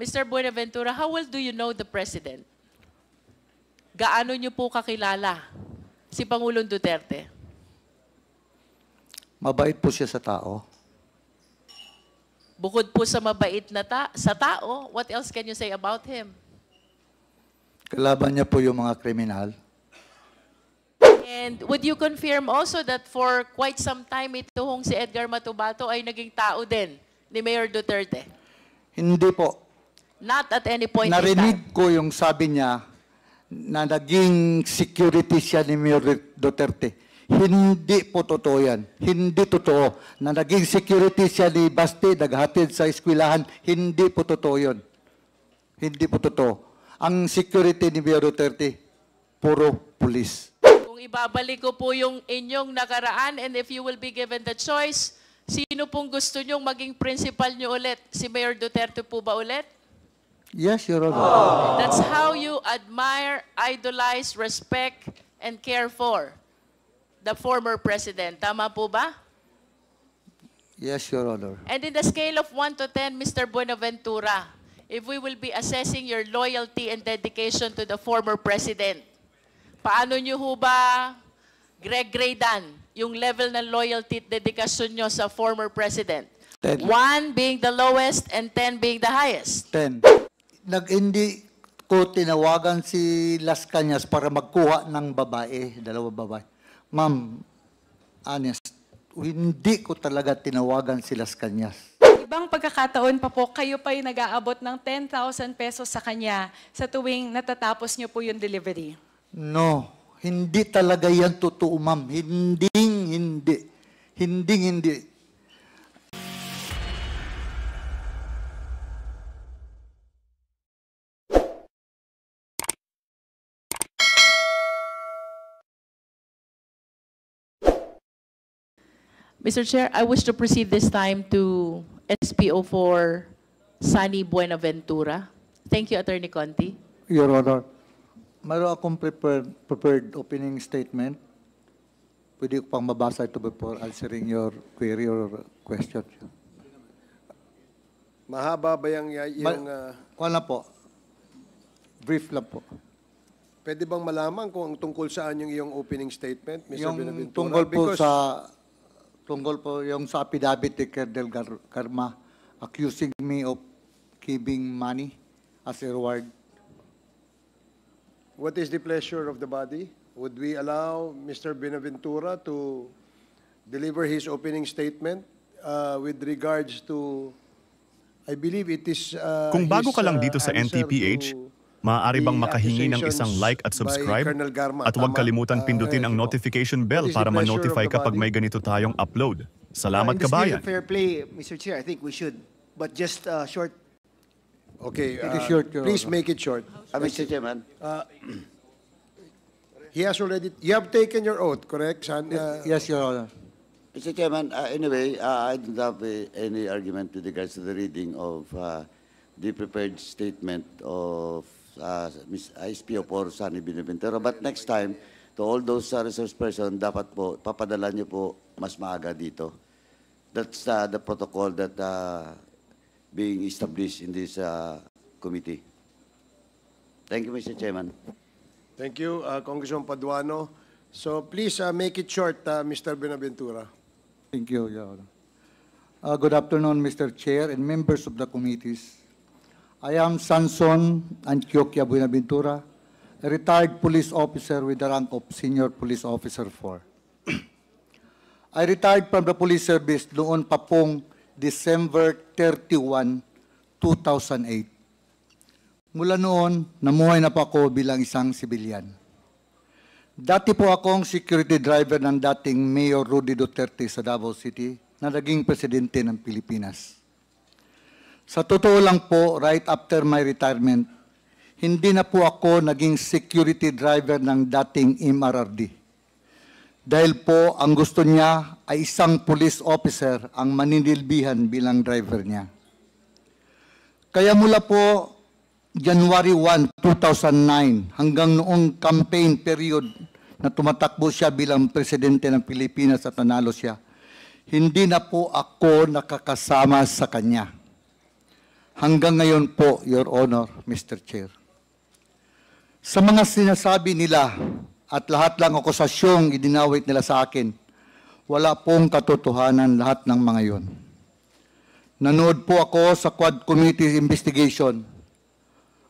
Mr. Buenaventura, how well do you know the President? Gaano niyo po kakilala si Pangulong Duterte? Mabait po siya sa tao. Bukod po sa mabait na sa tao, what else can you say about him? Kalaban niya po yung mga kriminal. And would you confirm also that for quite some time ito hong si Edgar Matubato ay naging tao din ni Mayor Duterte? Hindi po. Not at any point in time. Narinig ko yung sabi niya na naging security siya ni Mayor Duterte. Hindi po totoo yan. Hindi totoo. Na naging security siya ni Basti, naghatid sa eskwelahan. Hindi po totoo yun. Hindi po totoo. Ang security ni Mayor Duterte, puro pulis. Kung ibabalik ko po yung inyong nakaraan and if you will be given the choice, sino pong gusto nyong maging principal nyo ulit? Si Mayor Duterte po ba ulit? Yes, Your Honor. That's how you admire, idolize, respect, and care for the former president. Tama po ba? Yes, Your Honor. And in the scale of 1 to 10, Mr. Buenaventura, if we will be assessing your loyalty and dedication to the former president, paano nyo ho ba gradean yung level ng loyalty at dedikasyon nyo sa former president? 10. 1 being the lowest and 10 being the highest. 10. Hindi ko tinawagan si Las Cañas para magkuha ng babae, dalawa babae. Ma'am, honest, hindi ko talaga tinawagan si Las Cañas. Ibang pagkakataon pa po, kayo pa'y nag-aabot ng 10,000 pesos sa kanya sa tuwing natatapos niyo po yung delivery. No, hindi talaga yan totoo, ma'am. Hindi. Mr. Chair, I wish to proceed this time to SPO4 Sunny Buenaventura. Thank you, Attorney Conti. Your Honor, mayroon akong prepared opening statement. Pwede ko pang mabasa ito before answering your query or question. Mahaba ba yung Kuha lang po. Brief lang po. pwede bang malaman kung tungkol saan yung iyong opening statement, Mr. Yung Buenaventura? tungkol po yung sa affidavit ni Colonel Garma accusing me of giving money as a reward. What is the pleasure of the body? Would we allow Mr. Buenaventura to deliver his opening statement with regards to, I believe it is Kung bago ka lang his, dito sa answer NTPH, to maaari bang the makahingi ng isang accusations like at subscribe? by Colonel Garma. At huwag Tama? kalimutan pindutin ang notification bell What is the para pleasure ma-notify of the kapag body? may ganito tayong upload. Salamat In the spirit kabayan! of fair play, Mr. Chair, I think we should, but just short. Okay, It is short, Your please Honor. make it short. Mr. Chairman. He has already, you have taken your oath, correct? Yes, Your Honor. Mr. Chairman, anyway, I don't have any argument with regards to the reading of the prepared statement of Ms. SPO for Sunny Buenaventura. But next time, to all those resource person, dapat po, papadala niyo po mas maaga dito. That's the protocol that being established in this committee. Thank you, Mr. Chairman. Thank you, Congressman Paduano. So please make it short, Mr. Buenaventura. Thank you, Your Honor. Good afternoon, Mr. Chair and members of the committees. I am Sanson Antioquia Buenaventura, a retired police officer with the rank of Senior Police Officer 4. I retired from the police service noon pa pong December 31, 2008. Mula noon, namuhay na po ako bilang isang sibilyan. Dati po akong security driver ng dating Mayor Rudy Duterte sa Davao City na naging presidente ng Pilipinas. Sa totoo lang po, right after my retirement, hindi na po ako naging security driver ng dating MRRD. Dahil po, ang gusto niya ay isang police officer ang maninilbihan bilang driver niya. Kaya mula po January 1, 2009 hanggang noong campaign period na tumatakbo siya bilang presidente ng Pilipinas at nanalo siya, hindi na po ako nakakasama sa kanya. hanggang ngayon po, Your Honor, Mr. Chair. Sa mga sinasabi nila at lahat lang akusasyong idinawit nila sa akin, wala pong katotohanan lahat ng mga yon. Nanood po ako sa Quad Committee investigation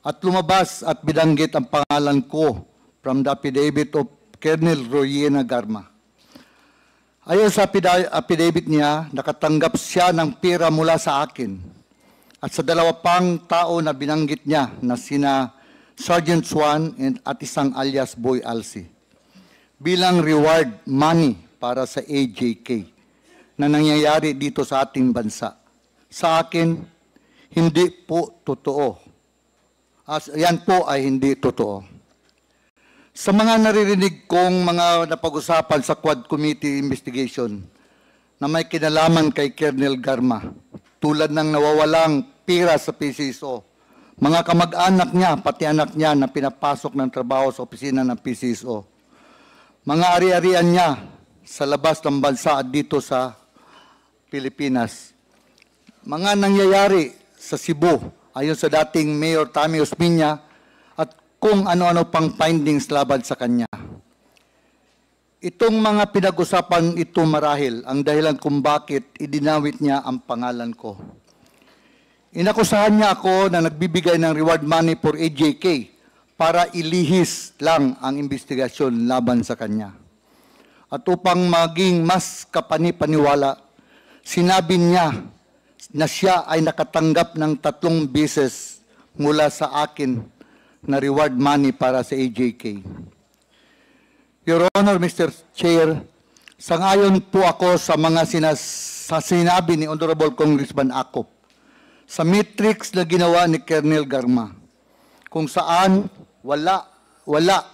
at lumabas at binanggit ang pangalan ko from the affidavit of Colonel Royena Garma. Ayon sa affidavit niya, nakatanggap siya ng pera mula sa akin at sa dalawa pang tao na binanggit niya na sina Sergeant Swan at isang alias Boy Alsi bilang reward money para sa AJK na nangyayari dito sa ating bansa. Sa akin, hindi po totoo. Yan po ay hindi totoo. Sa mga naririnig kong mga napag-usapan sa Quad Committee investigation na may kinalaman kay Colonel Garma, tulad ng nawawalang pira sa PCSO, mga kamag-anak niya, pati anak niya na pinapasok ng trabaho sa opisina ng PCSO, mga ari-arian niya sa labas ng bansa at dito sa Pilipinas, mga nangyayari sa Cebu, ayon sa dating Mayor Tammy Osmeña, at kung ano-ano pang findings laban sa kanya. Itong mga pinag-usapan ito marahil ang dahilan kung bakit idinawit niya ang pangalan ko. Inakusahan niya ako na nagbibigay ng reward money for AJK para ilihis lang ang investigasyon laban sa kanya. At upang maging mas kapani-paniwala, sinabi niya na siya ay nakatanggap ng 3 beses mula sa akin na reward money para sa AJK. Your Honor, Mr. Chair, sangayon po ako sa mga sinabi ni Honorable Congressman Acop sa matrix na ginawa ni Colonel Garma, kung saan wala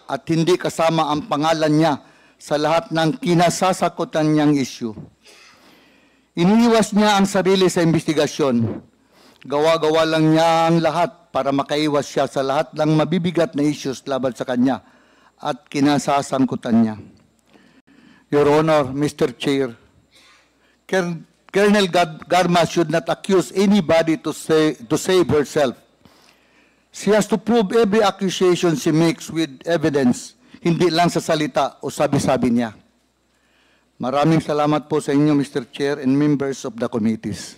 at hindi kasama ang pangalan niya sa lahat ng kinasasakutan niyang issue. Iniiwas niya ang sarili sa investigasyon. Gawa-gawa lang niya ang lahat para makaiwas siya sa lahat ng mabibigat na issues laban sa kanya at kinasasangkutan niya. Your Honor, Mr. Chair, Colonel Garma should not accuse anybody to save herself. She has to prove every accusation she makes with evidence, hindi lang sa salita o sabi-sabi niya. Maraming salamat po sa inyo, Mr. Chair and members of the committees.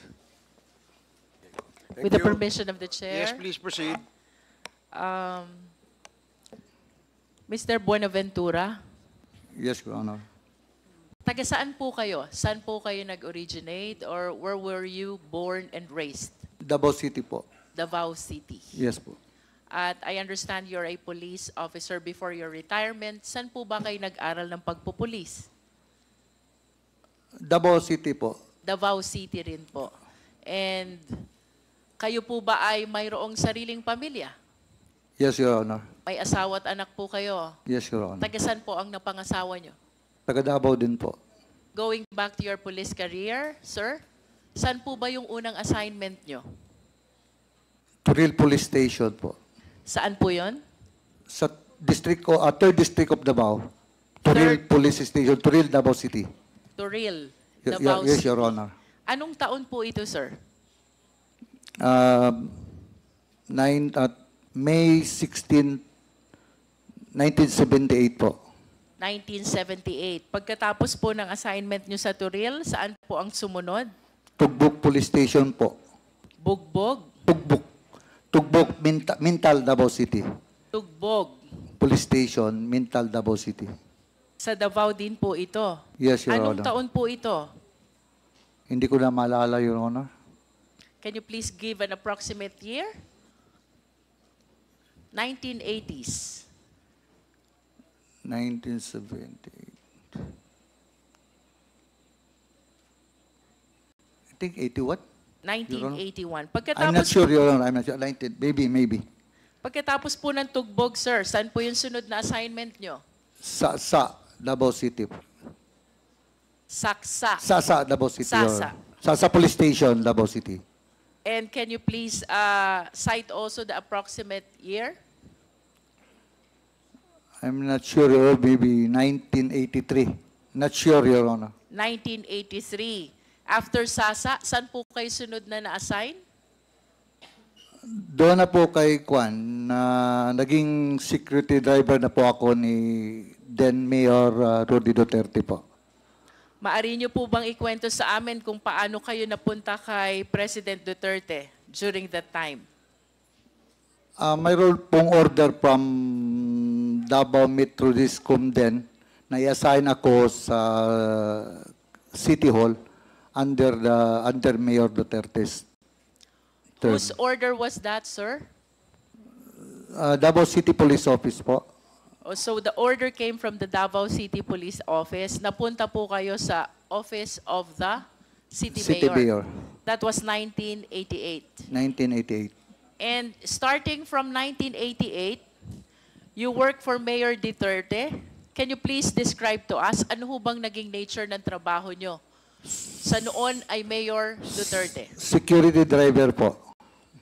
Thank With the you. permission of the chair. Yes, please proceed. Mr. Buenaventura, Yes, Your Honor. taga saan po kayo? Saan po kayo nag-originate or where were you born and raised? Davao City po. Davao City. Yes po. At I understand you're a police officer before your retirement. Saan po ba kayo nag-aral ng pagpupulis? Davao City po. Davao City rin po. And kayo po ba ay mayroong sariling pamilya? Yes, Your Honor. May asawa at anak po kayo. Yes, Your Honor. Taga saan po ang napangasawa nyo? Taga Davao din po. Going back to your police career, sir, saan po ba yung unang assignment nyo? Turil Police Station po. Saan po yon? Sa district o 3rd District of Davao. Turil Third. Police Station, Turil, Davao City. Turil, Davao Yes, City. Your Honor. Anong taon po ito, sir? May 16, 1978 po. 1978. Pagkatapos po ng assignment nyo sa Turil, saan po ang sumunod? Tugbok Police Station po. Bugbog, Tugbok, Mintal, Davao City. Tugbog. Police Station, Mintal, Davao City. Sa Davao din po ito. Yes, Your Anong Honor. taon po ito? Hindi ko na maalala, Your Honor. Can you please give an approximate year? 1980s. 1978. I think 81. 1981. I'm Pagkatapos, not sure, Your Honor. I'm not sure. Maybe. pagkatapos po ng Tugbog, sir, saan po yung sunod na assignment nyo? Sa Davao City. Saksa. Sa Davao City. Your Sasa. Honor. Sa Police Station, Davao City. And can you please cite also the approximate year? I'm not sure, Your Honor. Maybe 1983. Not sure, Your Honor. 1983. After Sasa, saan po kayo sunod na na-assign? Doon na po kay Kwan na naging security driver na po ako ni then Mayor Rudy Duterte po. Maari niyo po bang ikwento sa amin kung paano kayo napunta kay President Duterte during that time? Mayroon pong order from Davao Metro Discom then na i-assign ako sa City Hall under Mayor Duterte's term. Whose order was that, sir? Davao City Police Office po. Oh, so the order came from the Davao City Police Office. Napunta po kayo sa Office of the City Mayor. That was 1988. 1988. And starting from 1988, you work for Mayor Duterte. Can you please describe to us ano ho bang naging nature ng trabaho nyo sa noon ay Mayor Duterte? Security driver po.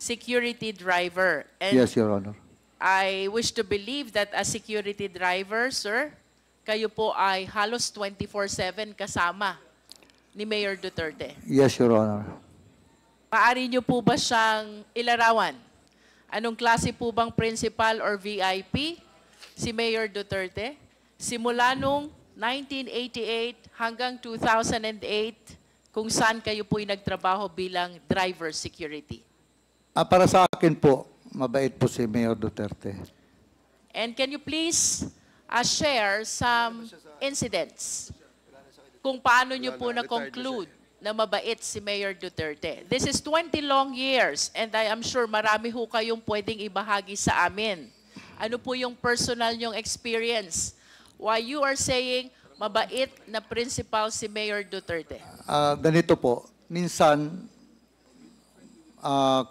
Security driver. And Yes, Your Honor. I wish to believe that as security driver, sir, kayo po ay halos 24/7 kasama ni Mayor Duterte. Yes, Your Honor. Paari niyo po ba siyang ilarawan? Anong klase po bang principal or VIP si Mayor Duterte? Simula nung 1988 hanggang 2008, kung saan kayo po'y nagtrabaho bilang driver security. Para sa akin po, mabait po si Mayor Duterte. And can you please share some incidents kung paano nyo po na-conclude na mabait si Mayor Duterte? This is 20 long years and I am sure marami ho kayong pwedeng ibahagi sa amin. Ano po yung personal nyong experience? Why you are saying mabait na principal si Mayor Duterte? Ganito po, minsan,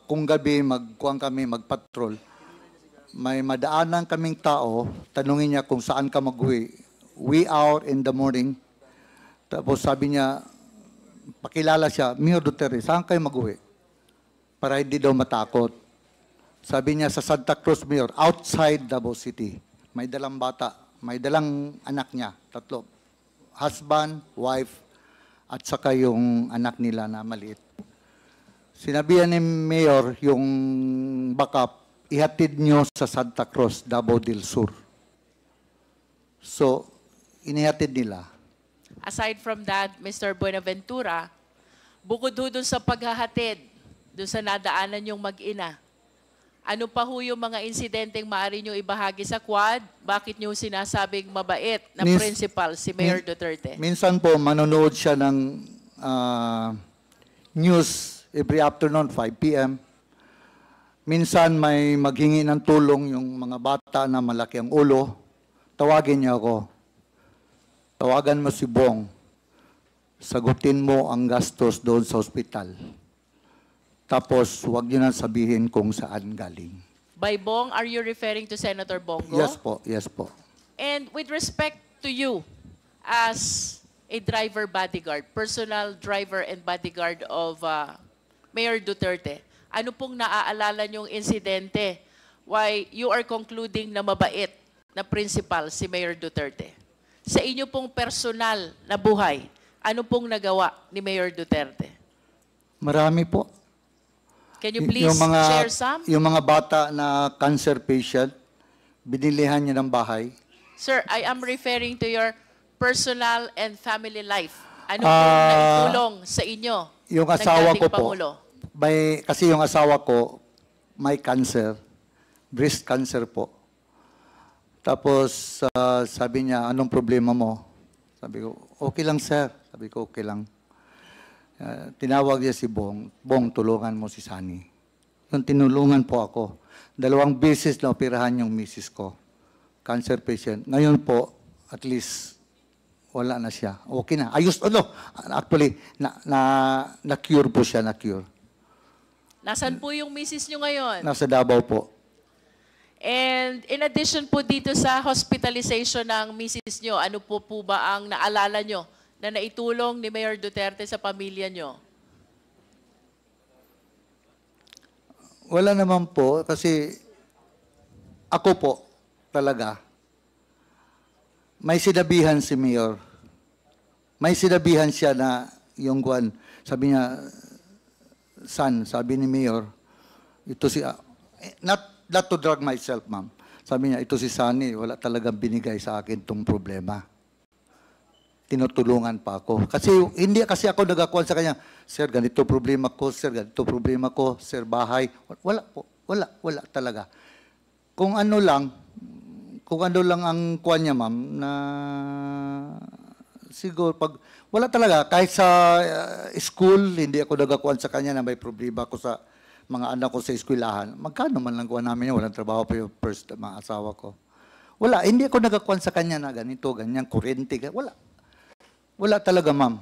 kung gabi magpatrol, may madaanan kaming tao, tanungin niya kung saan ka mag-uwi. We out in the morning. Tapos sabi niya, pakilala siya, Mayor Duterte, saan kayo mag-uwi? Para hindi daw matakot. Sabi niya sa Santa Cruz, Mayor, outside Davao City. May dalang bata, may dalang anak niya, 3. Husband, wife, at saka yung anak nila na maliit. Sinabihan ni Mayor yung backup, ihatid nyo sa Santa Cruz, Davao del Sur. So, inihatid nila. Aside from that, Mr. Buenaventura, bukod ho dun sa paghahatid, dun sa nadaanan yung mag-ina, ano pa ho yung mga insidenteng maaari nyo ibahagi sa Quad? Bakit nyo sinasabing mabait na principal si Mayor Duterte? Minsan po, manonood siya ng news every afternoon, 5 p.m. Minsan may maghingi ng tulong yung mga bata na malaki ang ulo. Tawagin niya ako. Tawagan mo si Bong. Sagutin mo ang gastos doon sa ospital. Tapos, huwag niyo nang sabihin kung saan galing. By Bong, are you referring to Senator Bongo? Yes po, yes po. And with respect to you as a driver bodyguard, personal driver and bodyguard of Mayor Duterte, ano pong naaalala niyong insidente why you are concluding na mabait na principal si Mayor Duterte? Sa inyo pong personal na buhay, ano pong nagawa ni Mayor Duterte? Marami po. Can you please share some? Yung mga bata na cancer patient, binilihan niya ng bahay. Sir, I am referring to your personal and family life. Ano pong naitulong sa inyo Yung ng asawa dating ko po, Pangulo? kasi yung asawa ko may cancer, breast cancer po. Tapos sabi niya, anong problema mo? Sabi ko, okay lang sir. Sabi ko, okay lang. Tinawag niya si Bong, Bong, tulungan mo si Sunny. Yung tinulungan po ako. 2 beses na operahan yung misis ko. Cancer patient. Ngayon po, at least, wala na siya. Okay na. Ayos, actually, na-cure po siya, na-cure. Nasaan po yung misis nyo ngayon? Nasa Davao po. And in addition po dito sa hospitalization ng misis nyo, ano po ba ang naalala nyo na naitulong ni Mayor Duterte sa pamilya nyo? Wala naman po, kasi ako po, talaga, may sinabihan si Mayor. May sinabihan siya na yung sabi niya, son, sabi ni Mayor, Ito si, not to drag myself, ma'am. Sabi niya, ito si Sunny, wala talagang binigay sa akin tong problema. Tinutulungan pa ako. Kasi hindi kasi ako nagakuan sa kanya, sir, ganito problema ko, sir, ganito problema ko, sir, bahay. Wala po, wala talaga. Kung ano lang ang kuan niya, ma'am, na siguro pag, wala talaga, kahit sa school, hindi ako nagakuan sa kanya na may problema ko sa mga anak ko sa eskwelahan. Magkano man lang kuha namin yun, walang trabaho pa yung first mga asawa ko. Wala, hindi ako nagakuan sa kanya na ganito, ganyan, kurente, wala. Wala talaga, ma'am.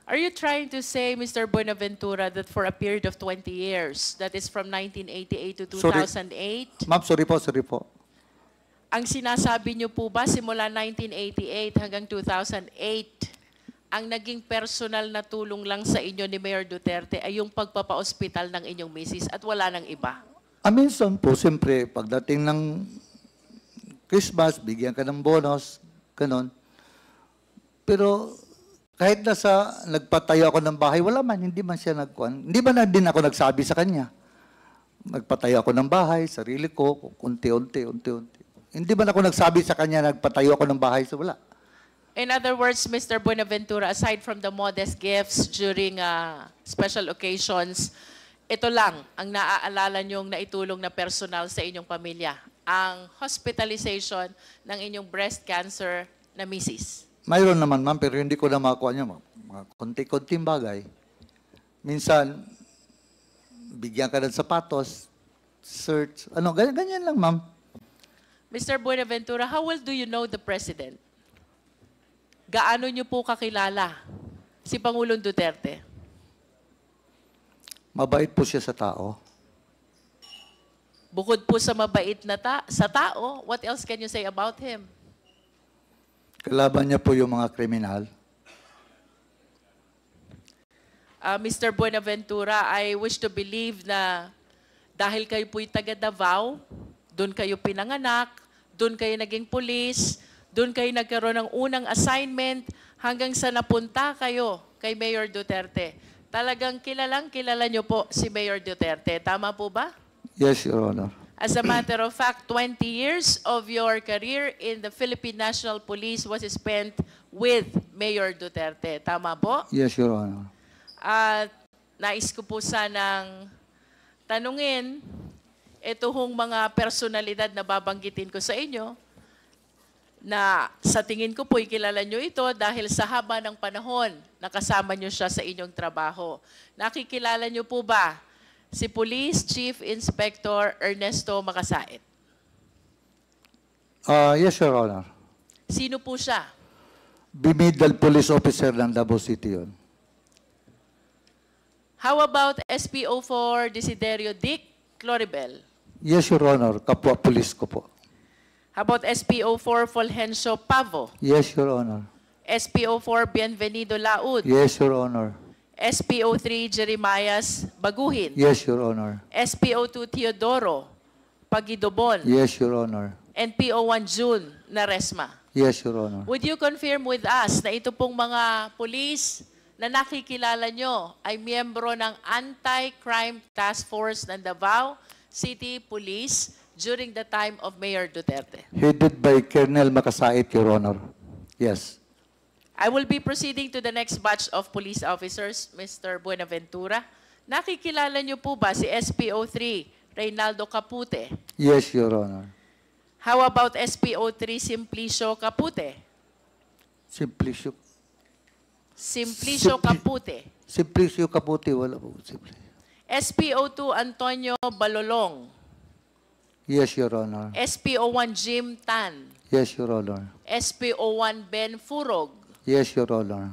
Are you trying to say, Mr. Buenaventura, that for a period of 20 years, that is from 1988 to 2008, Ma'am, sorry po. ang sinasabi niyo po ba simula 1988 hanggang 2008, ang naging personal na tulong lang sa inyo ni Mayor Duterte ay yung pagpapa-ospital ng inyong misis at wala nang iba? Minsan po, siyempre, pagdating ng Christmas, bigyan ka ng bonus, ganon. Pero kahit nagpatayo ako ng bahay, wala man, hindi man siya nagkuhan. Hindi man na din ako nagsabi sa kanya. Nagpatayo ako ng bahay, sarili ko, unti-unti. Hindi man ako nagsabi sa kanya, nagpatayo ako ng bahay, so wala. In other words, Mr. Buenaventura, aside from the modest gifts during special occasions, ito lang ang naaalala niyong naitulong na personal sa inyong pamilya, ang hospitalization ng inyong breast cancer na misis. Mayroon naman, ma'am, pero hindi ko na makuha niya, ma'am. Mga konti-konting bagay. Minsan, bigyan ka ng sapatos, shirts, ganyan lang, ma'am. Mr. Buenaventura, how well do you know the President? Gaano niyo po kakilala si Pangulong Duterte? Mabait po siya sa tao. Bukod po sa mabait na sa tao, what else can you say about him? Kalaban niya po yung mga kriminal. Mr. Buenaventura, I wish to believe na dahil kayo po'y taga Davao, doon kayo pinanganak, doon kayo naging pulis, doon kayo nagkaroon ng unang assignment hanggang sa napunta kayo kay Mayor Duterte. Talagang kilala niyo po si Mayor Duterte. Tama po ba? Yes, Your Honor. As a matter of fact, 20 years of your career in the Philippine National Police was spent with Mayor Duterte. Tama po? Yes, Your Honor. At nais ko po sanang tanungin ito hong mga personalidad na babanggitin ko sa inyo na sa tingin ko po kilala nyo ito dahil sa haba ng panahon nakasama nyo siya sa inyong trabaho. Nakikilala nyo po ba si Police Chief Inspector Ernesto Makasait? Yes, Your Honor. Sino po siya? Bimidal Police Officer ng Davao City yun. How about SPO4 Desiderio Dick Cloribel? Yes, Your Honor. Kapwa police ko po. How about SPO4 Fulgencio Pavo? Yes, Your Honor. SPO4 Bienvenido Laud? Yes, Your Honor. SPO3 Jeremias Baguhin? Yes, Your Honor. SPO2 Teodoro Pagidobon? Yes, Your Honor. And PO1 June Naresma? Yes, Your Honor. Would you confirm with us na ito pong mga police na nakikilala nyo ay miyembro ng Anti-Crime Task Force ng Davao City Police during the time of Mayor Duterte? Headed by Colonel Makasait, Your Honor. Yes. I will be proceeding to the next batch of police officers, Mr. Buenaventura. Nakikilala niyo po ba si SPO3 Reynaldo Capute? Yes, Your Honor. How about SPO3 Simplicio Capute? Simplicio. Simplicio Capute. Simplicio Caputi, wala po. SPO2 Antonio Balolong. Yes, Your Honor. SPO1 Jim Tan. Yes, Your Honor. SPO1 Ben Furog. Yes, Your Honor.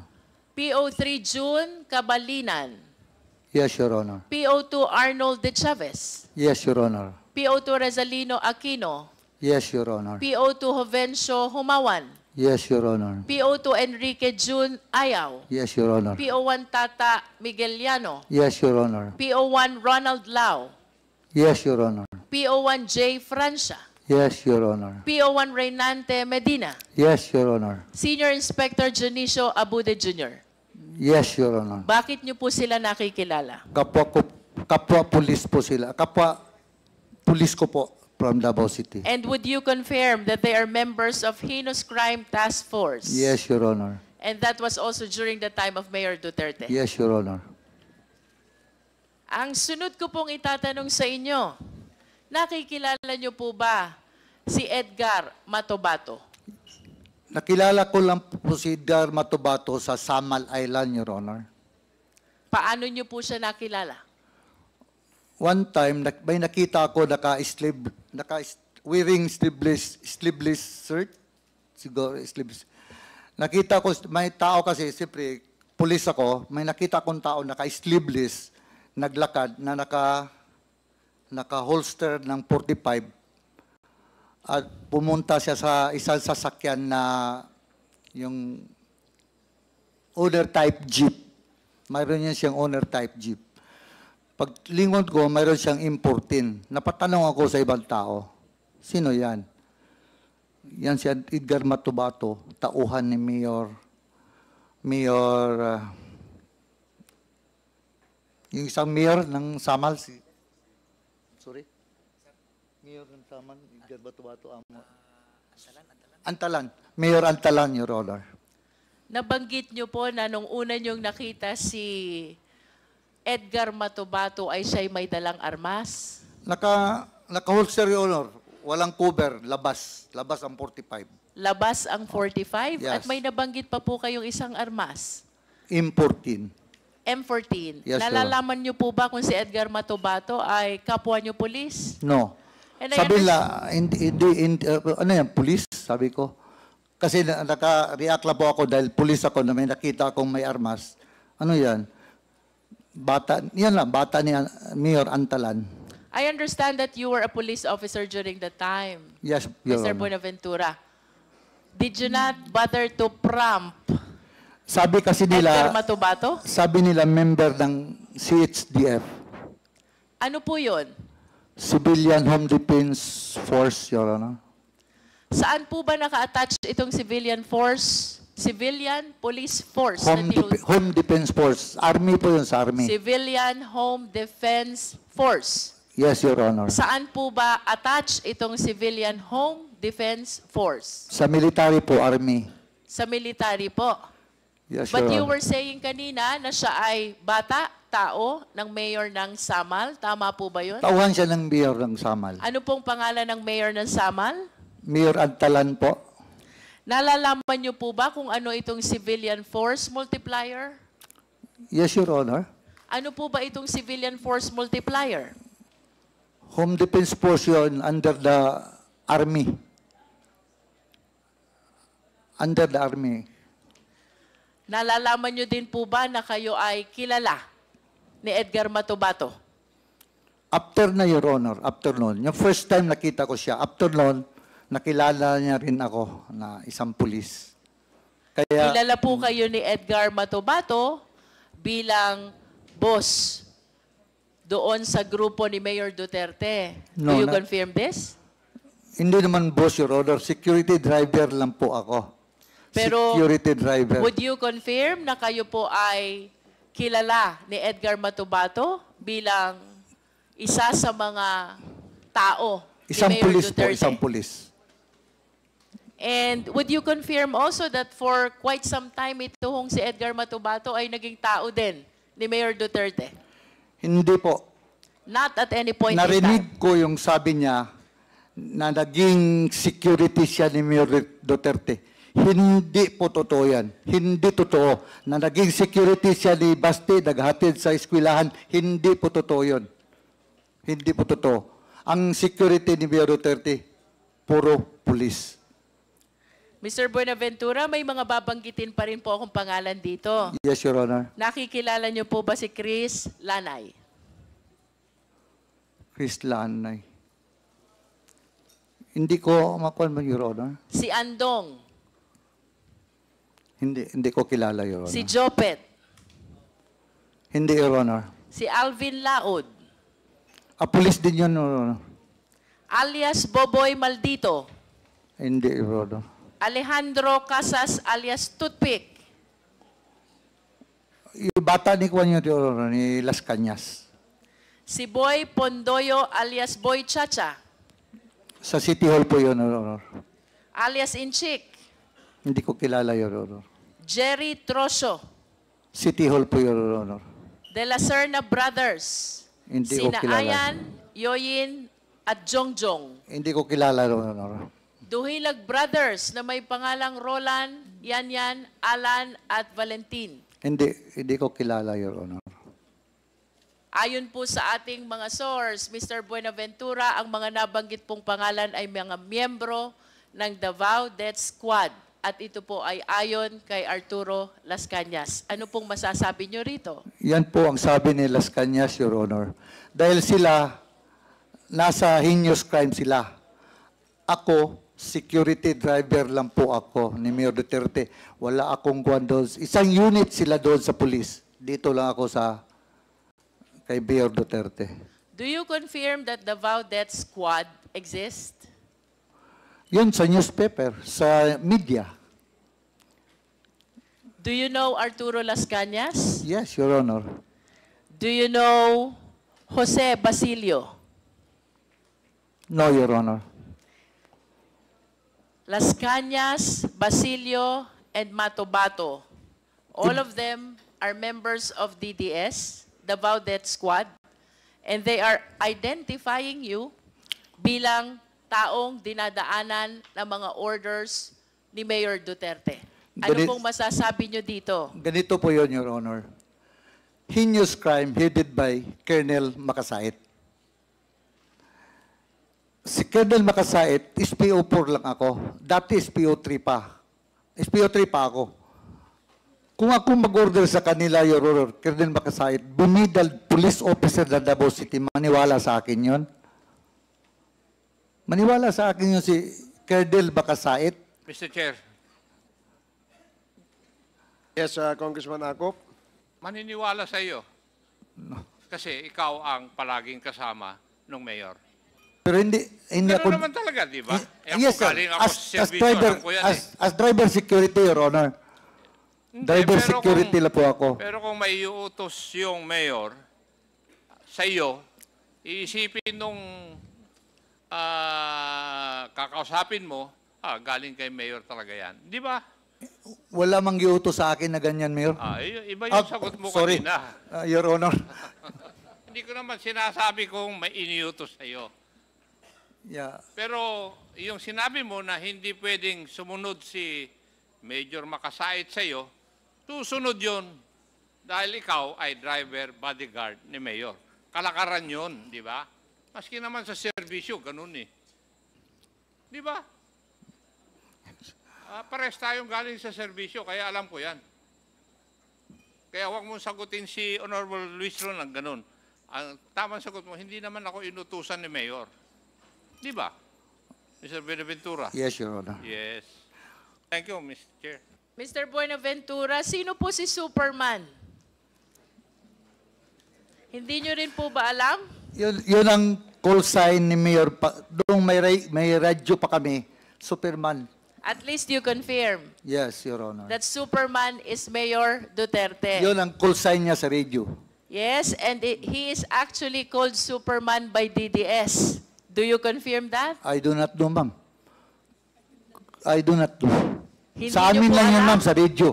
PO3 June Cabalinan. Yes, Your Honor. PO2 Arnold De Chavez. Yes, Your Honor. PO2 Rezalino Aquino. Yes, Your Honor. PO2 Jovencio Humawan. Yes, Your Honor. PO2 Enrique June Ayaw. Yes, Your Honor. PO1 Tata Migueliano. Yes, Your Honor. PO1 Ronald Lau. Yes, Your Honor. PO1 J. Francia. Yes, Your Honor. PO1 Reynante Medina. Yes, Your Honor. Senior Inspector Junicio Abude Jr. Yes, Your Honor. Bakit niyo po sila nakikilala? Kapwa ko Kapwa pulis po sila. Kapwa pulis ko po from Davao City. And would you confirm that they are members of Heinous Crime Task Force? Yes, Your Honor. And that was also during the time of Mayor Duterte? Yes, Your Honor. Ang sunod ko pong itatanong sa inyo, nakikilala niyo po ba si Edgar Matobato? Nakilala ko lang po si Edgar Matobato sa Samal Island, Your Honor. Paano niyo po siya nakilala? One time, may nakita ako wearing sleeveless shirt. Siguro, sleeveless. Nakita ko, may tao kasi, siyempre, pulis ako, may nakita akong tao naka-sleeveless, naglakad, na naka-holster ng 45, at pumunta siya sa isang sasakyan na yung owner type jeep. Mayroon yan siyang owner type jeep. Paglingon ko, mayroon siyang M14. Napatanong ako sa ibang tao, sino yan? Yan si Edgar Matobato, tauhan ni yung isang mayor ng Samal, Mayor ng Samal, Edgar Matobato, Antalan. Mayor Antalan, Your Honor. Nabanggit niyo po na nung una niyong nakita si Edgar Matobato ay siya'y may dalang armas. Naka-holster, Your Honor. Walang cover, labas ang 45. Labas ang 45 at Yes. may nabanggit pa po kayong isang armas. M14. M14. Yes, sir. Nalalaman niyo po ba kung si Edgar Matobato ay kapwa niyo pulis? No. And I Sabi nila, ano yan, pulis? Sabi ko. Kasi naka-react lang po ako dahil pulis ako na may nakita akong may armas. Ano yan? Bata ni Mayor Antalan. I understand that you were a police officer during the time, Yes, Your Mr. Honor. Buenaventura. Did you not bother to prompt Sabi kasi Edgar nila, Matobato? sabi nila member ng CHDF, Ano po yun? Civilian Home Defense Force, Your Honor. Saan po ba naka-attach itong civilian force? Civilian Police Force. na Home Defense Force. Army po yun, sa Army. Civilian Home Defense Force. Yes, Your Honor. Saan po ba attach itong Civilian Home Defense Force? Sa military po, Army. Sa military po. Yes, But you Your Honor. were saying kanina na siya ay bata, tao, ng mayor ng Samal. Tama po ba yun? Tauhan siya ng mayor ng Samal. Ano pong pangalan ng mayor ng Samal? Mayor Antalan po. Nalalaman niyo po ba kung ano itong Civilian Force Multiplier? Yes, Your Honor. Ano po ba itong Civilian Force Multiplier? Home Defense Force yun under the Army. Under the Army. Nalalaman niyo din po ba na kayo ay kilala ni Edgar Matobato? After na, Your Honor, after noon. Yung first time nakita ko siya, after noon, nakilala niya rin ako na isang pulis. Kaya, Kilala po kayo ni Edgar Matobato bilang boss doon sa grupo ni Mayor Duterte. No, Do you na- confirm this? hindi naman boss, Your Honor, security driver lang po ako. Pero Security driver. would you confirm na kayo po ay kilala ni Edgar Matobato bilang isa sa mga tao Isang ni Mayor pulis po, Duterte? isang pulis. And would you confirm also that for quite some time itong si Edgar Matobato ay naging tao din ni Mayor Duterte? Hindi po. Not at any point in time. Narinig ko yung sabi niya na naging security siya ni Mayor Duterte. Hindi po totoo yan. Hindi totoo. Na naging security siya ni Basti, naghatid sa eskwelahan. Hindi po totoo yun. Hindi po totoo. Ang security ni Mayor Duterte, puro pulis. Mr. Buenaventura, may mga babanggitin pa rin po akong pangalan dito. Yes, Your Honor. Nakikilala niyo po ba si Chris Lanay? Chris Lanay. Hindi ko makuha mo, Your Honor. Si Andong? Hindi ko kilala, Your Honor. Si Jopet? Hindi, Your Honor. Si Alvin Laod? Pulis din yun, Your Honor. Alias Boboy Maldito? Hindi, Your Honor. Alejandro Casas alias Toothpick? Yung bata ni Juan yun, Your Honor, ni Las Cañas. Si Boy Pondoyo alias Boy Chacha, Sa City Hall po, Your Honor. alias Inchik. Hindi ko kilala, Your Honor. Jerry Trosio, City Hall po, Your Honor. De La Serna Brothers, Hindi ko sina kilala. Ayan, Yoyin, at Jongjong. Hindi ko kilala, Your Honor. Duhilag Brothers na may pangalang Roland, Yanyan, Alan, at Valentin. Hindi ko kilala, Your Honor. Ayon po sa ating mga source, Mr. Buenaventura, ang mga nabanggit pong pangalan ay mga miyembro ng Davao Death Squad. At ito po ay ayon kay Arturo Las Cañas. Ano pong masasabi nyo rito? Yan po ang sabi ni Las Cañas, Your Honor. Dahil sila, nasa heinous crime sila. Ako, security driver lang po ako ni Mayor Duterte. Wala akong kuwan doon. Isang unit sila doon sa police. Dito lang ako sa kay Mayor Duterte. Do you confirm that Davao Death Squad exists? Yun sa newspaper, sa media. Do you know Arturo Las Cañas? Yes, Your Honor. Do you know Jose Basilio? No, Your Honor. Las Cañas, Basilio, and Matobato. All of them are members of DDS, Davao Death Squad, and they are identifying you bilang taong dinadaanan ng mga orders ni Mayor Duterte. Ano pong masasabi nyo dito? Ganito po yun, Your Honor. Heinous crime headed by Colonel Makasait. Si Colonel Makasait, SPO4 lang ako. Dati SPO3 pa. SPO3 pa ako. Kung ako mag-order sa kanila, Your Honor, Colonel Makasait, bumidal police officer ng Davao City, maniwala sa akin yon. Maniwala sa akin yun si Colonel Makasait. Mr. Chair, Yes, Congressman Akop. maniniwala sa iyo. Kasi ikaw ang palaging kasama ng mayor. Pero hindi Pero ako... naman talaga, di ba? Eh, Yes, sir. galing ako sa As servisyo, driver, alam ko yan as driver security, Your Honor. Hindi, Driver pero security kung- lang po ako. Pero kung may iutos yung mayor sa iyo, iisipin nung kakausapin mo, galing kay mayor talaga yan. Di ba? Wala mang giutos sa akin na ganyan, Mayor. Iba yung sagot mo sorry. kanina. Your Honor. Hindi ko naman sinasabi kung may iniutos sa iyo. Yeah. Pero yung sinabi mo na hindi pwedeng sumunod si Major Makasait sa iyo, susunod yun dahil ikaw ay driver bodyguard ni Mayor. Kalakaran yun, di ba? Maski naman sa serbisyo, ganun eh. Di ba? Pares tayong galing sa serbisyo, kaya alam ko yan. Kaya huwag mong sagutin si Honorable Luis Ron ng ganun. Ang tamang sagot mo, hindi naman ako inutusan ni Mayor. Di ba? Mr. Buenaventura? Yes, Your Honor. Yes. Thank you, Mr. Chair. Mr. Buenaventura, sino po si Superman? Hindi nyo rin po ba alam? Yun ang call sign ni Mayor. Doon may radyo pa kami. Superman. At least you confirm Yes, Your Honor. that Superman is Mayor Duterte. Yun ang call sign niya sa radio. Yes, and he is actually called Superman by DDS. Do you confirm that? I do not know, ma'am. I do not know. Hindi Sa niyo amin po lang yun, alam? ma'am, sa radio.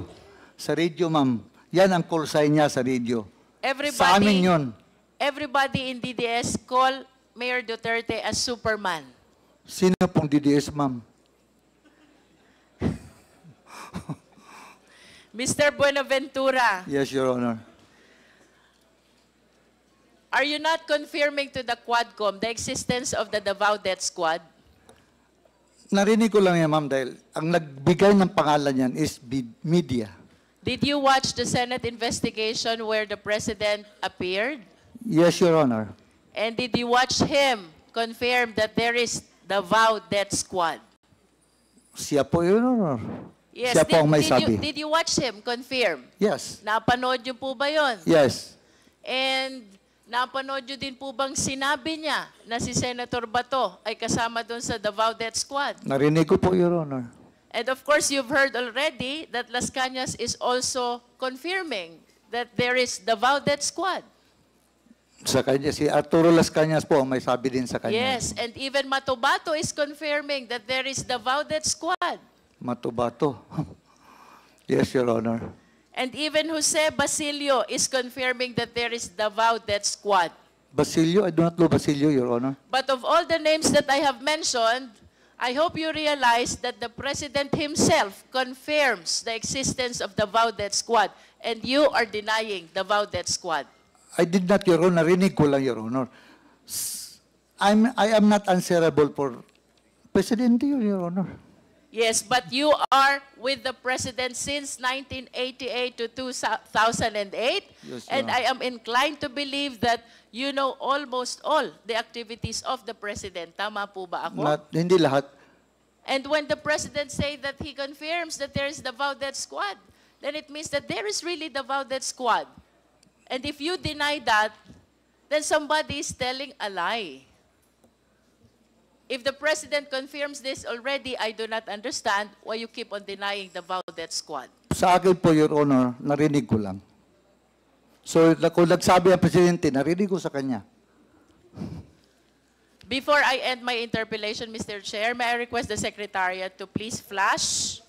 Sa radio, ma'am. Yan ang call sign niya sa radio. Sa amin yun. Everybody in DDS call Mayor Duterte as Superman. Sino pong DDS, ma'am? Mr. Buenaventura, Yes, Your Honor. are you not confirming to the Quadcom the existence of the Davao Death Squad? Narinig ko lang yan, ma'am, dahil ang nagbigay ng pangalan yan is media. Did you watch the Senate investigation where the President appeared? Yes, Your Honor. And did you watch him confirm that there is Davao Death Squad? Siya po, Your Honor. Yes, Siya po ang may sabi. did you watch him confirm? Yes. Napanood niyo po ba yon? Yes. And napanood niyo din po bang sinabi niya na si Senator Bato ay kasama doon sa Davao Death Squad? Narinig ko po, Your Honor. And of course, you've heard already that Las Cañas is also confirming that there is Davao Death Squad. Sa kanya, si Arturo Las Cañas po ang may sabi din sa kanya. Yes, and even Matobato is confirming that there is the Vaudet squad. Matubato. Yes, Your Honor. And even Jose Basilio is confirming that there is the Vaudet squad. Basilio, I do not know Basilio, Your Honor. But of all the names that I have mentioned, I hope you realize that the President himself confirms the existence of the Vaudet squad, and you are denying the Vaudet squad. I did not, Your Honor. Narinig ko lang, Your Honor. I am not answerable for Presidente, Your Honor. Yes, but you are with the President since 1988 to 2008, Yes, and Your I am inclined to believe that you know almost all the activities of the President. Tama po ba ako? Hindi lahat. And when the President say that he confirms that there is the Vaudet squad, then it means that there is really the Vaudet squad. And if you deny that, then somebody is telling a lie. If the President confirms this already, I do not understand why you keep on denying the Vaudet squad. Sa akin po, Your Honor, narinig ko lang. So, kung nagsabi ang Presidente, narinig ko sa kanya. Before I end my interpellation, Mr. Chair, may I request the Secretariat to please flash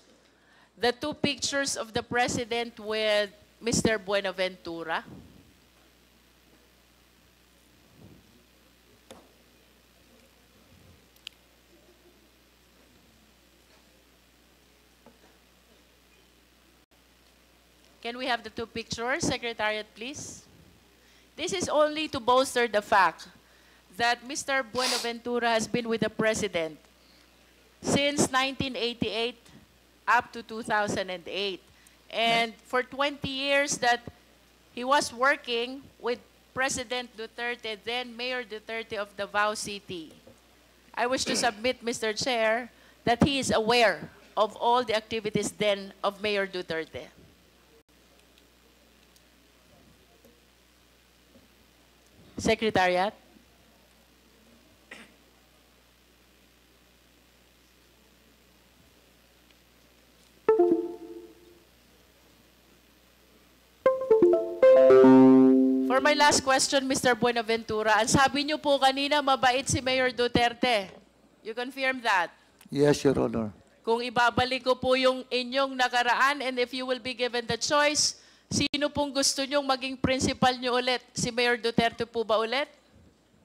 the two pictures of the President with Mr. Buenaventura. Can we have the two pictures, Secretariat, please? This is only to bolster the fact that Mr. Buenaventura has been with the President since 1988 up to 2008. And for 20 years that he was working with President Duterte, then Mayor Duterte of Davao City. I wish to submit, Mr. Chair, that he is aware of all the activities then of Mayor Duterte. Secretariat. For my last question, Mr. Buenaventura, ang sabi niyo po kanina, mabait si Mayor Duterte. You confirm that? Yes, Your Honor. Kung ibabalik ko po yung inyong nakaraan and if you will be given the choice, sino pong gusto nyong maging principal nyo ulit? Si Mayor Duterte po ba ulit?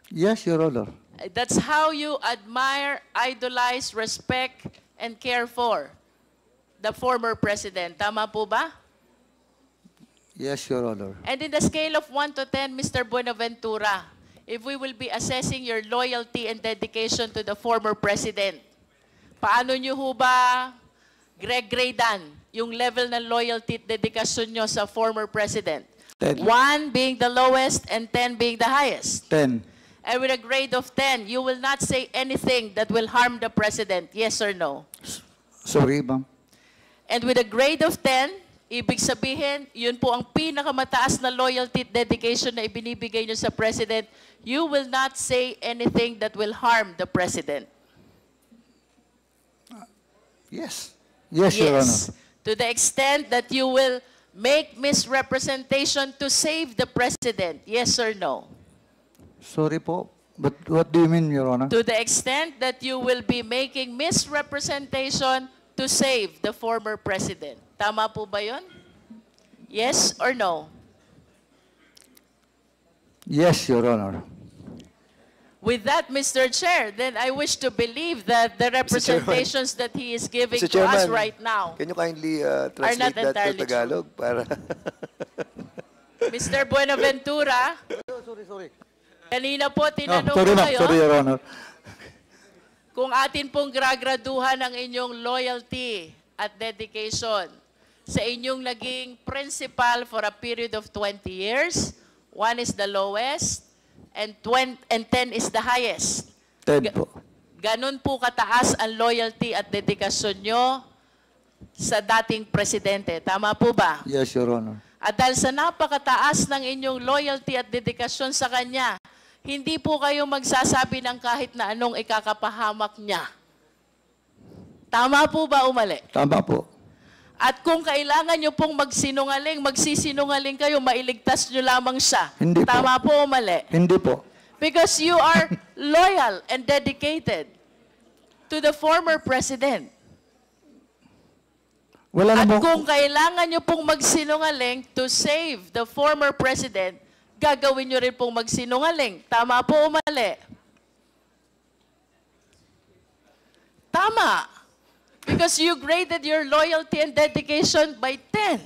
Yes, Your Honor. That's how you admire, idolize, respect, and care for the former president. Tama po ba? Yes, Your Honor. And in the scale of 1 to 10, Mr. Buenaventura, if we will be assessing your loyalty and dedication to the former president, paano nyo ho ba gradean yung level ng loyalty at dedikasyon nyo sa former president? 10. 1 being the lowest and 10 being the highest. 10. And with a grade of 10, you will not say anything that will harm the president, yes or no? Sorry, ma'am. And with a grade of 10, ibig sabihin, yun po ang pinakamataas na loyalty at dedication na ibinibigay nyo sa president, you will not say anything that will harm the president. Yes. Yes, Your Honor. To the extent that you will make misrepresentation to save the president, yes or no? Sorry po. But what do you mean, Your Honor? To the extent that you will be making misrepresentation to save the former president. Tama po ba yun? Yes or no? Yes, Your Honor. With that, Mr. Chair, then I wish to believe that the representations that he is giving Mr. to us Chairman, right now, Can you kindly not translate that entirely to Tagalog? Para Mr. Buenaventura, Sorry. kanina po tinanong sorry, ko ma'am. kayo Sorry, Your Honor. kung atin pong gragraduhan ang inyong loyalty at dedication sa inyong naging principal for a period of 20 years. 1 is the lowest and 10 is the highest. 10 po. Ganun po kataas ang loyalty at dedikasyon nyo sa dating presidente. Tama po ba? Yes, Your Honor. At dahil sa napakataas ng inyong loyalty at dedikasyon sa kanya, hindi po kayo magsasabi ng kahit na anong ikakapahamak niya. Tama po ba o mali? Tama po. At kung kailangan nyo pong magsinungaling, magsisinungaling kayo, mailigtas nyo lamang siya. Hindi po. Tama po o mali? Hindi po. Because you are loyal and dedicated to the former president. Wala At namang, kung kailangan nyo pong magsinungaling to save the former president, gagawin nyo rin pong magsinungaling. Tama po o mali? Tama. Because you graded your loyalty and dedication by 10.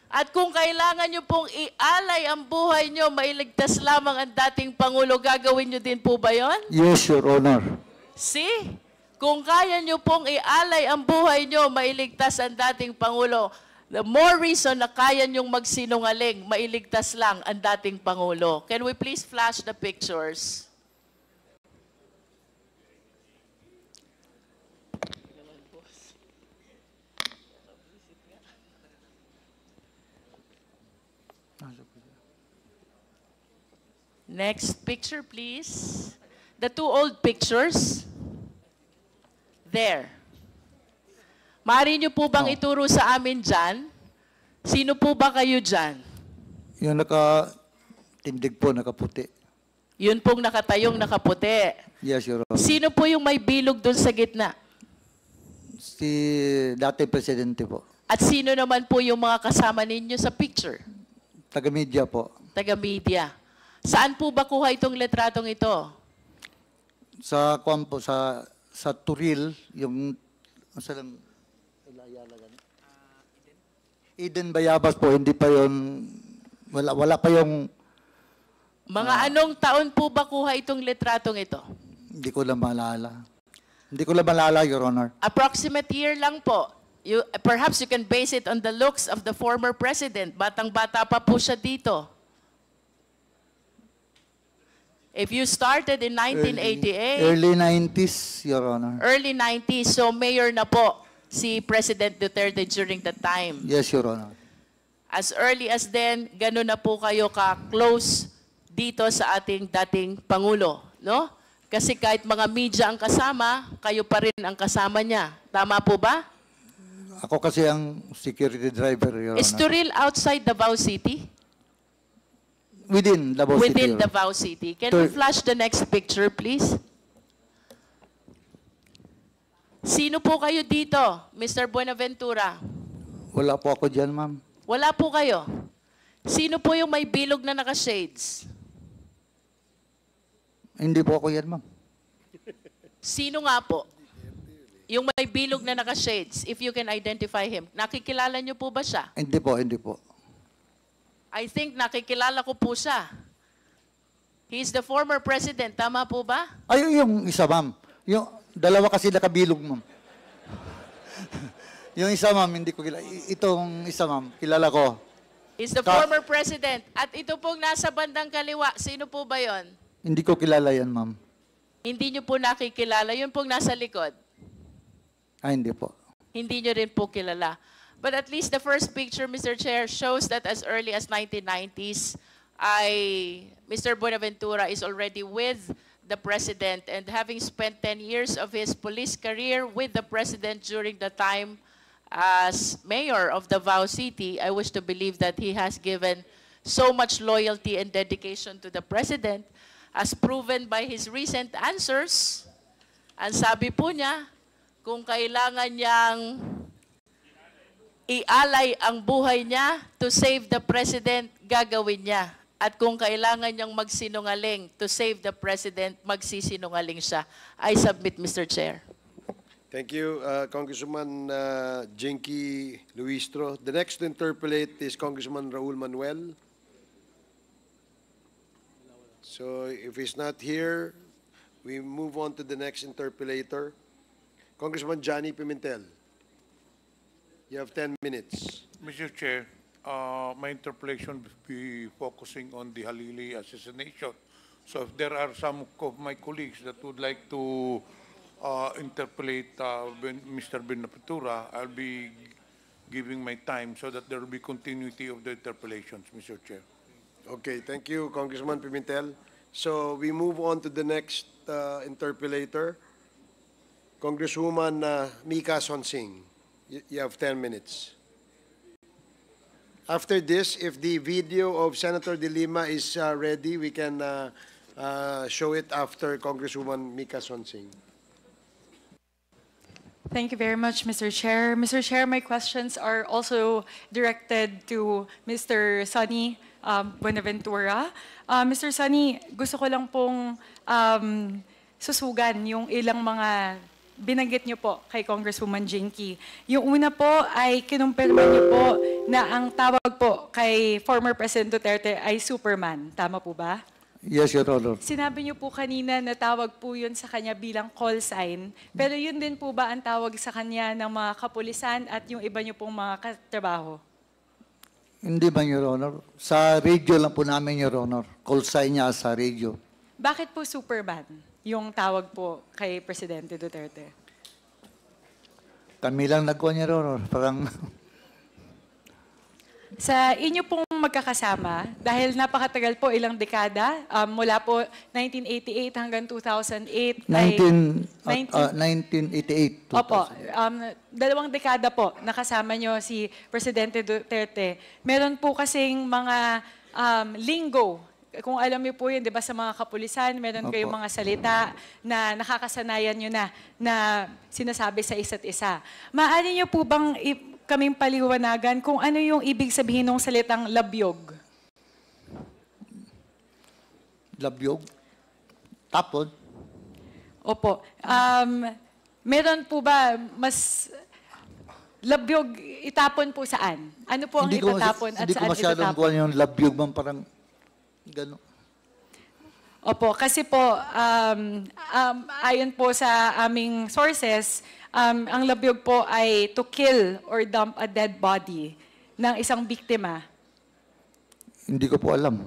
At kung kailangan nyo pong ialay ang buhay nyo, mailigtas lamang ang dating Pangulo, gagawin nyo din po ba yon? yes, Your Honor. See? Kung kaya nyo pong ialay ang buhay nyo, mailigtas ang dating Pangulo, the more reason na kaya nyong magsinungaling, mailigtas lang ang dating Pangulo. Can we please flash the pictures? Next picture, please. The two old pictures. There. Maaari niyo po bang ituro sa amin dyan? Sino po ba kayo dyan? Yung nakatindig po, nakaputi. Yun pong nakatayong nakaputi. Yes, Your Honor. Sino po yung may bilog doon sa gitna? Si dati presidente po. At sino naman po yung mga kasama ninyo sa picture? Taga-media po. Taga-media. Saan po ba kuha itong letratong ito? Sa kuwan po, sa Turil, yung sa lang Eden Bayabas po, hindi pa yon, wala pa yung, Mga anong taon po ba kuha itong letratong ito? hindi ko lang maalala. Hindi ko lang maalala, Your Honor. Approximate year lang po. Perhaps you can base it on the looks of the former president. Batang-bata pa po siya dito. If you started in 1988, Early 90s, Your Honor. early 90s, so mayor na po si President Duterte during that time. Yes, Your Honor. As early as then, gano'n na po kayo ka-close dito sa ating dating Pangulo, no? Kasi kahit mga media ang kasama, kayo pa rin ang kasama niya. Tama po ba? Ako kasi ang security driver, Your Is Honor. Turil outside Davao City? Within Davao City. Within Your Honor. Davao City. Can we flash the next picture, please? Sino po kayo dito, Mr. Buenaventura? Wala po ako dyan, ma'am. Wala po kayo. Sino po yung may bilog na naka-shades? Hindi po ako yan, ma'am. Sino nga po? Yung may bilog na naka-shades, if you can identify him. Nakikilala niyo po ba siya? Hindi po, hindi po. I think nakikilala ko po siya. He's the former president. Tama po ba? Ay, yung isa, ma'am. Yung dalawa kasi nakabilog, ma'am. Yung isa, ma'am, hindi ko kilala. Itong isa, ma'am, kilala ko. He's the former president. At ito pong nasa bandang kaliwa, sino po ba yon? Hindi ko kilala yan, ma'am. Hindi niyo po nakikilala. Yun pong nasa likod. Ay, hindi po. Hindi nyo rin po kilala. But at least the first picture, Mr. Chair, shows that as early as 1990s, Mr. Buenaventura is already with the President, and having spent 10 years of his police career with the President during the time as mayor of Davao City, I wish to believe that he has given so much loyalty and dedication to the President, as proven by his recent answers. Ang sabi po niya, kung kailangan niyang ialay ang buhay niya to save the President, gagawin niya. At kung kailangan niyang magsinungaling to save the President, magsisinungaling siya. I submit, Mr. Chair. Thank you, Congresswoman Jinky Luistro. The next to interpolate is Congressman Raul Manuel. So if he's not here, we move on to the next interpolator. Congressman Johnny Pimentel. You have 10 minutes. Mr. Chair, my interpellation will be focusing on the Halili assassination. So if there are some of my colleagues that would like to interpolate Mr. Buenaventura, I'll be giving my time so that there will be continuity of the interpellations, Mr. Chair. Okay, thank you, Congressman Pimentel. So we move on to the next interpolator. Congresswoman Mika Sonsing. You have 10 minutes. After this, if the video of Senator De Lima is ready, we can show it after Congresswoman Mika Sonsing. Thank you very much, Mr. Chair. Mr. Chair, my questions are also directed to Mr. Sonny Buenaventura. Mr. Sonny, gusto ko lang pong susugan yung ilang mga binanggit niyo po kay Congresswoman Jinky. Yung una po ay kinumpirma niyo po na ang tawag po kay former President Duterte ay Superman. Tama po ba? Yes, Your Honor. Sinabi niyo po kanina na tawag po yun sa kanya bilang call sign. Pero yun din po ba ang tawag sa kanya ng mga kapulisan at yung iba niyo pong mga katrabaho? Hindi ba, Your Honor? Sa radio lang po namin, Your Honor. Call sign niya sa radio. Bakit po Superman yung tawag po kay Presidente Duterte? Kami lang nagkuha niya, Your Honor. Parang Sa inyo pong magkakasama, dahil napakatagal po, ilang dekada, mula po 1988 hanggang 2008. 1988. Opo, 2 dekada po nakasama nyo si Presidente Duterte. Meron po kasing mga lingo. Kung alam niyo po yun, di ba sa mga kapulisan, meron Opo. kayong mga salita na nakakasanayan nyo na sinasabi sa isa't isa. Maaari niyo po bang kaming paliwanagan kung ano yung ibig sabihin ng salitang labyog? Labyog. Tapon. Opo. Meron po ba mas labyog itapon po saan? Ano po ang itatapon at Hindi ko saan masyadong itatapon? kuha yung labyog bang parang gano'n. Opo, kasi po, ayon po sa aming sources, ang labyog po ay to kill or dump a dead body ng isang biktima. Hindi ko po alam.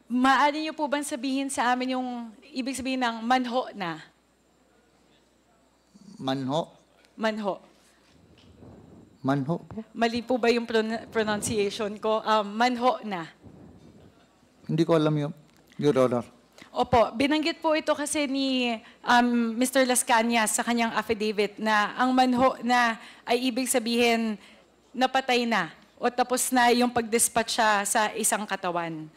Maaari niyo po bang sabihin sa amin yung ibig sabihin ng manho na? Manho? Manho. Manho po? Mali po ba yung pronunciation ko? Manho na. Hindi ko alam yun, Your Honor. Opo, binanggit po ito kasi ni Mr. Las Cañas sa kanyang affidavit na ang manho na ay ibig sabihin napatay na o tapos na yung pag-dispatch siya sa isang katawan.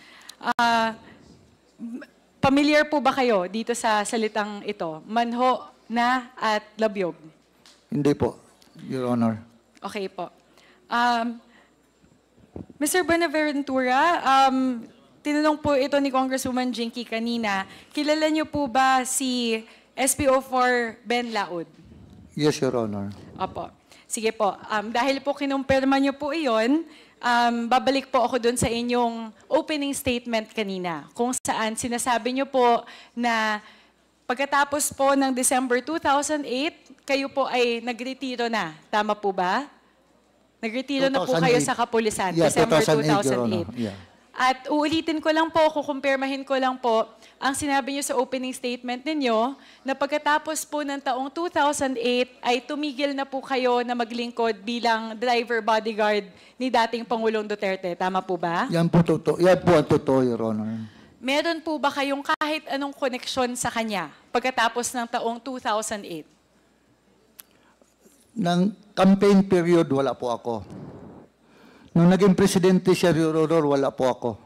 Familiar po ba kayo dito sa salitang ito? Manho na at labyog? Hindi po, Your Honor. Okay po. Mr. Buenaventura, tinanong po ito ni Congresswoman Jinky kanina. Kilala niyo po ba si SPO4 Ben Laud? Yes, Your Honor. Opo. Sige po. Dahil po kinumpirma niyo po iyon, babalik po ako dun sa inyong opening statement kanina, kung saan sinasabi niyo po na pagkatapos po ng December 2008, kayo po ay nagretiro na. Tama po ba? Nagretiro na po kayo 2008. sa kapulisan, Yeah, December 2008, Your 2008. Honor. Yeah. At uulitin ko lang po, kukumpirmahin ko lang po, ang sinabi niyo sa opening statement ninyo na pagkatapos po ng taong 2008 ay tumigil na po kayo na maglingkod bilang driver bodyguard ni dating Pangulong Duterte. Tama po ba? Yan po totoo. Yan po ang totoo, Your Honor. Meron po ba kayong kahit anong koneksyon sa kanya pagkatapos ng taong 2008? Nang campaign period, wala po ako. Nung naging presidente siya, Your Honor, wala po ako.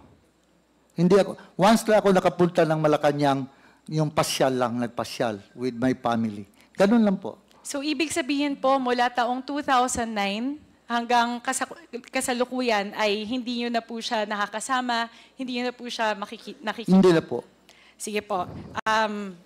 Hindi ako. Once na ako nakapunta ng Malacanang, yung pasyal lang, nagpasyal with my family. Ganun lang po. So, ibig sabihin po, mula taong 2009 hanggang kasalukuyan ay hindi nyo na po siya nakakasama, hindi nyo na po siya nakikita. Hindi na po. Sige po.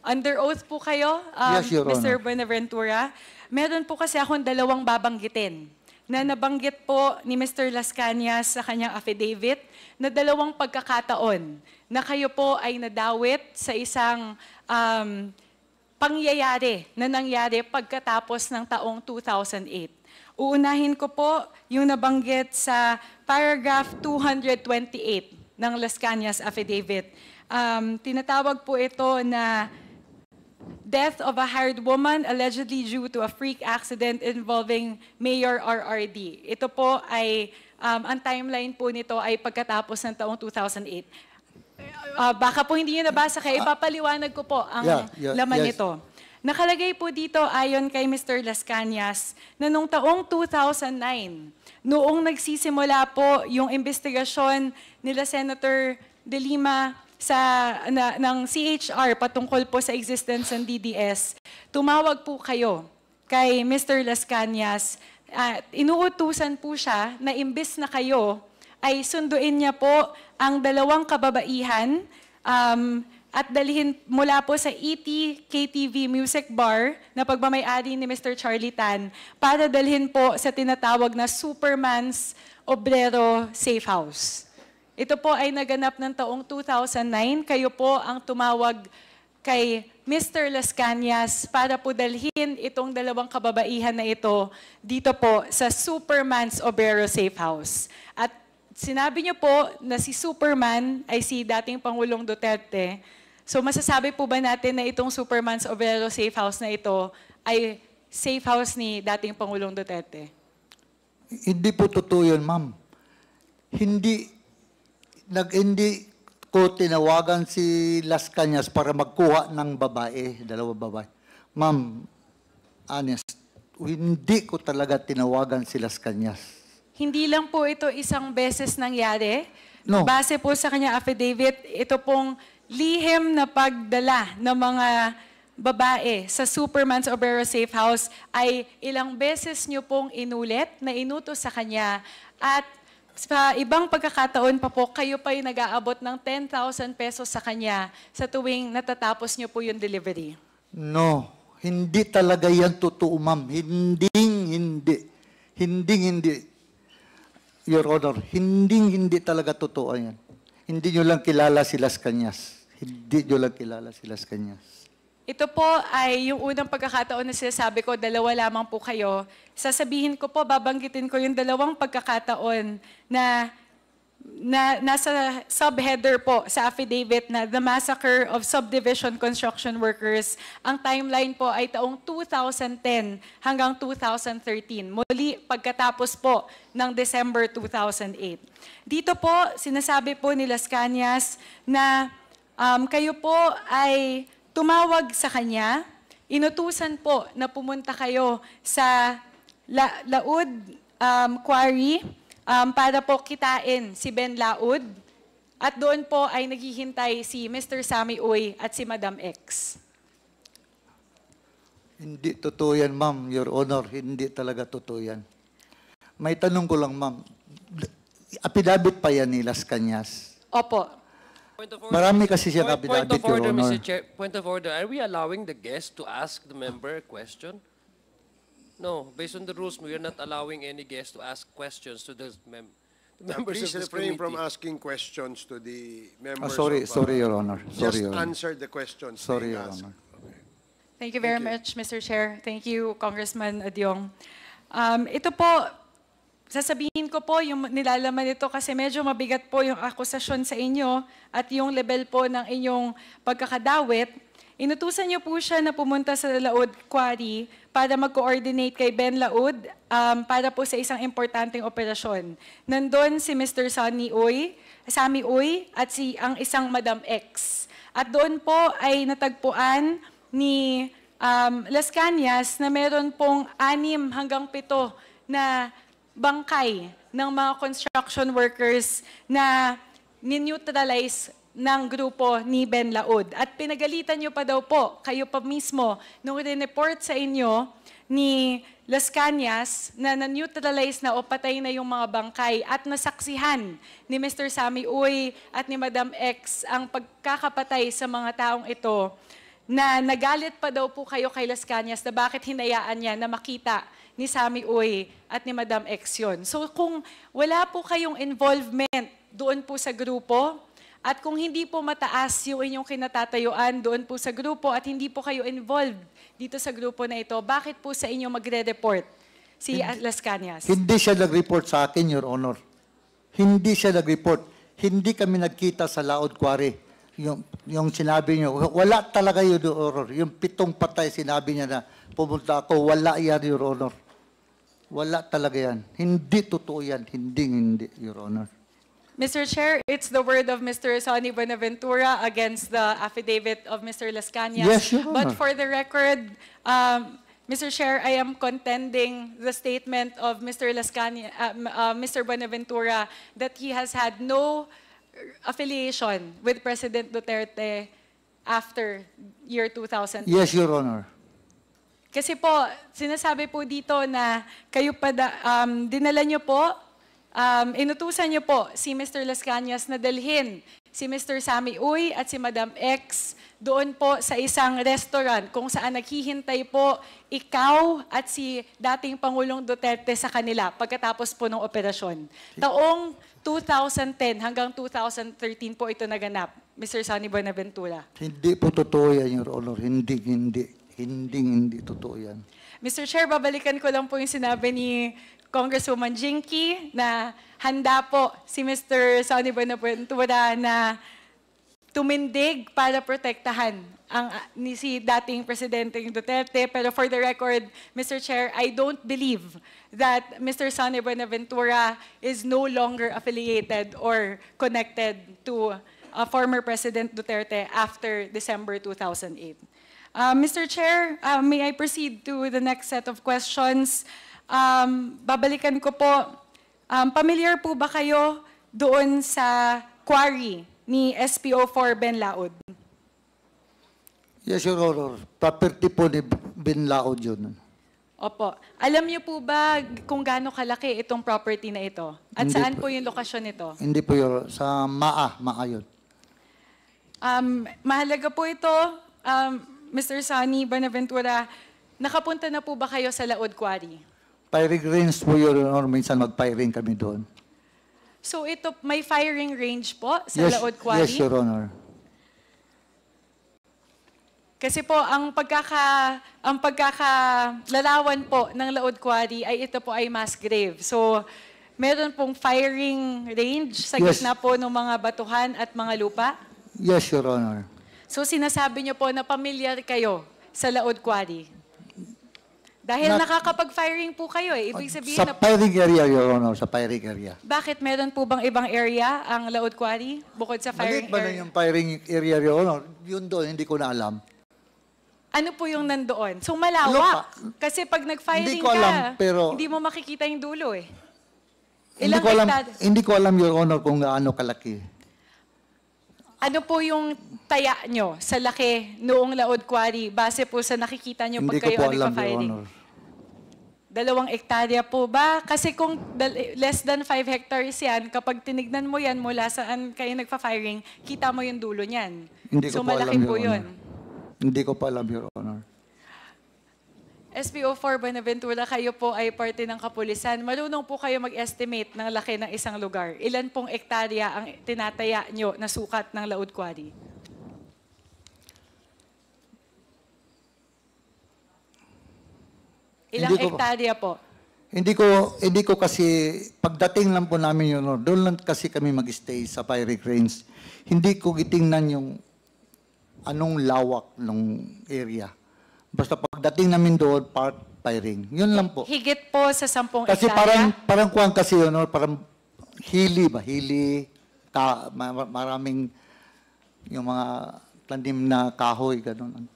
Under oath po kayo, Yes, Your Mr. Honor. Buenaventura. Meron po kasi akong 2 babanggitin na nabanggit po ni Mr. Las Cañas sa kanyang affidavit na 2 pagkakataon na kayo po ay nadawit sa isang pangyayari na nangyari pagkatapos ng taong 2008. Uunahin ko po yung nabanggit sa paragraph 228 ng Las Cañas affidavit. Tinatawag po ito na death of a hired woman allegedly due to a freak accident involving Mayor RRD. Ito po ay, ang timeline po nito ay pagkatapos ng taong 2008. Baka po hindi nyo nabasa kaya ipapaliwanag ko po ang laman yes. nito. Nakalagay po dito ayon kay Mr. Las Cañas na noong taong 2009, noong nagsisimula po yung investigasyon nila Senator De Lima ng CHR patungkol po sa existence ng DDS, tumawag po kayo kay Mr. Las Cañas. Inuutusan po siya na imbes na kayo ay sunduin niya po ang dalawang kababaihan at dalhin mula po sa ET KTV Music Bar na pagmamay-ari ni Mr. Charlie Tan para dalhin po sa tinatawag na Superman's Obrero Safe House. Ito po ay naganap ng taong 2009. Kayo po ang tumawag kay Mr. Las Cañas para po dalhin itong dalawang kababaihan na ito dito po sa Superman's Obrero Safe House. At sinabi niyo po na si Superman ay si dating Pangulong Duterte. So masasabi po ba natin na itong Superman's Obrero Safe House na ito ay safe house ni dating Pangulong Duterte? Hindi po totoo yun, ma'am. Hindi ko tinawagan si Las Cañas para magkuha ng babae, dalawang babae. Ma'am, honest, hindi ko talaga tinawagan si Las Cañas. Hindi lang po ito isang beses nangyari. No. Base po sa kanya affidavit, ito pong lihim na pagdala ng mga babae sa Superman's Obrero Safe House ay ilang beses nyo pong inulit na inutos sa kanya at sa ibang pagkakataon pa po, kayo pa yung nag-aabot ng 10,000 pesos sa kanya sa tuwing natatapos nyo po yung delivery. No, hindi talaga yan totoo, ma'am. Hindi. Your Honor, hindi talaga totoo yan. Hindi nyo lang kilala si Las Cañas. Hindi nyo lang kilala si Las Cañas. Ito po ay yung unang pagkakataon na sinasabi ko, dalawa lamang po kayo. Sasabihin ko po, babanggitin ko yung dalawang pagkakataon na nasa subheader po sa affidavit na The Massacre of Subdivision Construction Workers. Ang timeline po ay taong 2010 hanggang 2013. Muli, pagkatapos po ng December 2008. Dito po, sinasabi po ni Las Cañas na kayo po ay tumawag sa kanya, inutusan po na pumunta kayo sa Laud Quarry para po kitain si Ben Laud. At doon po ay naghihintay si Mr. Sammy Uy at si Madam X. Hindi totoo yan, ma'am. Your Honor, hindi talaga totoo yan. May tanong ko lang, ma'am. Affidavit pa yan ni Las Cañas? Opo. Marami kasi siya Point affidavit, of order, Your Honor. Mr. Chair. Point of order. Are we allowing the guest to ask the member a question? No. Based on the rules, we are not allowing any guest to ask questions to the members Please of this refrain committee. from asking questions to the members. Sorry, Your Honor. Just Sorry, Your Honor. answer the questions. Sorry, being Your asked. Honor. Thank you very much, Mr. Chair. Thank you, Congressman Adyong. Ito po, sasabihin ko po yung nilalaman nito kasi medyo mabigat po yung akusasyon sa inyo at yung level po ng inyong pagkakadawit. Inutusan niyo po siya na pumunta sa Laud Quarry para mag-coordinate kay Ben Laud para po sa isang importanteng operasyon. Nandun si Mr. Sammy Uy at ang isang Madam X. At doon po ay natagpuan ni Las Cañas na meron pong 6 hanggang 7 na bangkay ng mga construction workers na nineutralize ng grupo ni Ben Laud. At pinagalitan nyo pa daw po, kayo pa mismo, nung rineport sa inyo ni Las Cañas na na-neutralize na o patay na yung mga bangkay at nasaksihan ni Mr. Sammy Uy at ni Madam X ang pagkakapatay sa mga taong ito, na nagalit pa daw po kayo kay Las Cañas na bakit hinayaan niya na makita ni Sammy Uy at ni Madam X yun. So kung wala po kayong involvement doon po sa grupo, at kung hindi po mataas yung inyong kinatatayuan doon po sa grupo at hindi po kayo involved dito sa grupo na ito, bakit po sa inyo magre-report si Las Cañas? Hindi siya nag-report sa akin, Your Honor. Hindi siya nag-report. Hindi kami nagkita sa Laud Quarry. Yung sinabi niyo, wala talaga yun, Your Honor. Yung 7 patay, sinabi niya na pumunta ako, wala yan, Your Honor. Wala talaga yan. Hindi totoo yan. Hindi, Your Honor. Mr. Chair, it's the word of Mr. Sonny Buenaventura against the affidavit of Mr. Las Cañas. Yes, Your But Honor. for the record, Mr. Chair, I am contending the statement of Mr. Las Cañas, Mr. Buenaventura, that he has had no affiliation with President Duterte after year 2000. Yes, Your Honor. Kasi po, sinasabi po dito na kayo pa, dinala niyo po, inutusan niyo po si Mr. Las Cañas na dalhin si Mr. Sammy Uy at si Madam X doon po sa isang restaurant kung saan naghihintay po ikaw at si dating Pangulong Duterte sa kanila pagkatapos po ng operasyon. Taong 2010 hanggang 2013 po ito naganap, Mr. Sonny Buenaventura. Hindi po totoo yan, Your Honor. Hindi totoo yan. Mr. Chair, babalikan ko lang po yung sinabi ni Congresswoman Jinky na handa po si Mr. Sonny Buenaventura na tumindig para protektahan ni si dating Presidente Duterte. Pero for the record, Mr. Chair, I don't believe that Mr. Sonny Buenaventura is no longer affiliated or connected to former President Duterte after December 2008. Mr. Chair, may I proceed to the next set of questions? Babalikan ko po, familiar po ba kayo doon sa quarry ni SPO4 Ben Laod? Yes, Your Honor. Property po ni Ben Laod yun. Opo. Alam niyo po ba kung gaano kalaki itong property na ito? At Hindi saan po. po yung lokasyon nito? Hindi po, Your Honor. Sa Maa yun. Mahalaga po ito, Mr. Sonny Buenaventura. Nakapunta na po ba kayo sa Laod Quarry? Firing range po, Your Honor. Minsan mag-firing kami doon. So ito, may firing range po sa Yes, Laod Quarry? yes, Your Honor. Kasi po, ang pagkakalarawan po ng Laod Quarry ay ito po ay mass grave. So, meron pong firing range sa Yes. gitna po ng mga batuhan at mga lupa? Yes, Your Honor. So, sinasabi niyo po na pamilyar kayo sa Laod Quarry? Dahil nakakapag-firing po kayo eh. Ibig sabihin Sa na firing area, Your Honor. Sa firing area. bakit meron po bang ibang area ang Laod Quarry bukod sa firing Maliit ba na area? yung firing area, Your Honor? Yun doon, hindi ko na alam. Ano po yung nandoon? So malawak. Kasi pag nag-firing Hindi ko alam, ka, pero- hindi mo makikita yung dulo eh. Hindi ko alam, Your Honor, kung gaano kalaki. Ano po yung taya nyo sa laki noong Laod Quarry base po sa nakikita nyo Hindi pag ko kayo po ang alam, Your nagpa-firing? Honor. 2 hektarya po ba? Kasi kung less than 5 hectares yan, kapag tinignan mo yan mula saan kayo nagpa-firing, kita mo yung dulo niyan. Hindi ko So po alam, malaki Your po Honor. yun. Hindi ko pa alam, Your Honor. SPO4 Buenaventura, kayo po ay parte ng kapulisan. Marunong po kayo mag-estimate ng laki ng isang lugar. Ilan pong hektarya ang tinataya nyo na sukat ng Laod Quarry? Ilang Hindi ko- hektarya po? Hindi ko kasi, pagdating lang po namin, Your Honor, doon lang kasi kami mag-stay sa firing range. Hindi ko gitingnan yung anong lawak ng area. Basta pagdating namin doon, part firing. Yun lang po. Higit po sa 10 Kasi hektarya? parang kuwang kasi, Your Honor, parang hili ba? Maraming yung mga tanim na kahoy, gano'n.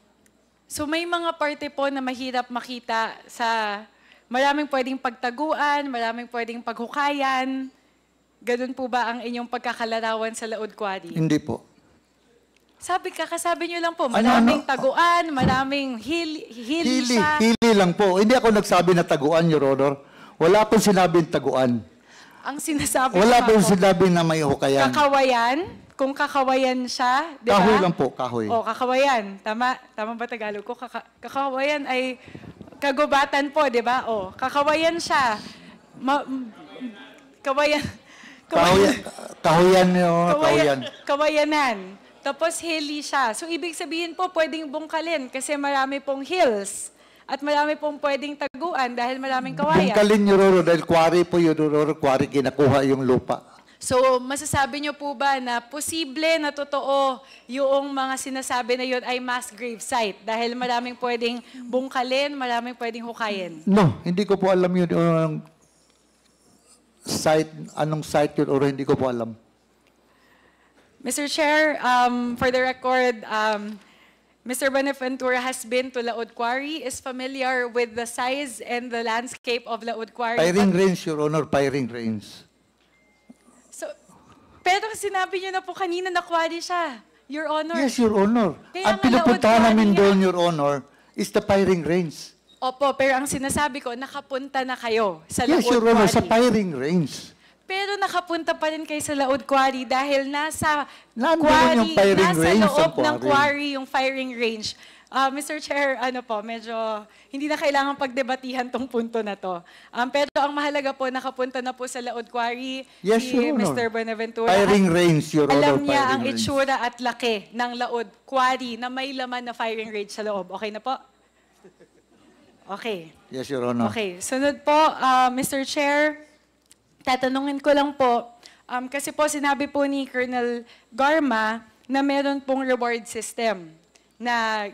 So may mga parte po na mahirap makita sa maraming pwedeng pagtaguan, maraming pwedeng paghukayan. Ganun po ba ang inyong pagkakalarawan sa Laod Quarry? Hindi po. Kasabi nyo lang po, maraming taguan, maraming hili siya. Hili lang po. Hindi ako nagsabi na taguan, Your Honor. Wala pong sinabing taguan. Ang sinasabi Wala ko pong po, sinabi na may hukayan. kakawayan, kung kakawayan siya, di ba? Kahoy lang po, kahoy. O, kakawayan. Tama ba Tagalog ko? Kakawayan ay kagubatan po, di ba? O, kakawayan siya. Kawayan. Kahoyan, Your Honor, kahoyan. Kawayanan. Tapos hilly siya. So, ibig sabihin po, pwedeng bungkalin kasi marami pong hills. At marami pong pwedeng taguan dahil maraming kawayan. Bungkalin, Your Honor, dahil quarry po, Your Honor, quarry, kinakuha yung lupa. So, masasabi niyo po ba na posible na totoo yung mga sinasabi na yun ay mass grave site? Dahil maraming pwedeng bungkalin, maraming pwedeng hukayin. No, hindi ko po alam yun. Site, anong site yun, or hindi ko po alam. Mr. Chair, for the record, Mr. Buenaventura has been to Laod Quarry, is familiar with the size and the landscape of Laod Quarry. Firing range, Your Honor, firing range. So, pero sinabi niyo na po kanina na quarry siya, Your Honor. Yes, Your Honor. Kaya Ang nga pinupuntahan Laod namin Quarry doon, nga. Your Honor, is the firing range. Opo, pero ang sinasabi ko, nakapunta na kayo sa Yes, Laod Your Honor, Quarry. sa firing range. Pero nakapunta pa rin kayo sa Laod Quarry dahil nasa Nandun quarry, yung firing nasa range loob ng ng quarry. quarry yung firing range. Mr. Chair, medyo hindi na kailangan pagdebatihan tong punto na to. Pero ang mahalaga po, nakapunta na po sa Laod Quarry Yes, si Your Honor. Mr. Buenaventura. Firing range, Your Honor, Alam niya firing ang range. itsura at laki ng Laod Quarry na may laman na firing range sa loob. Okay na po? Okay. Yes, Your Honor. Okay, sunod po, Mr. Chair, tatanungin ko lang po, kasi po sinabi po ni Colonel Garma na meron pong reward system na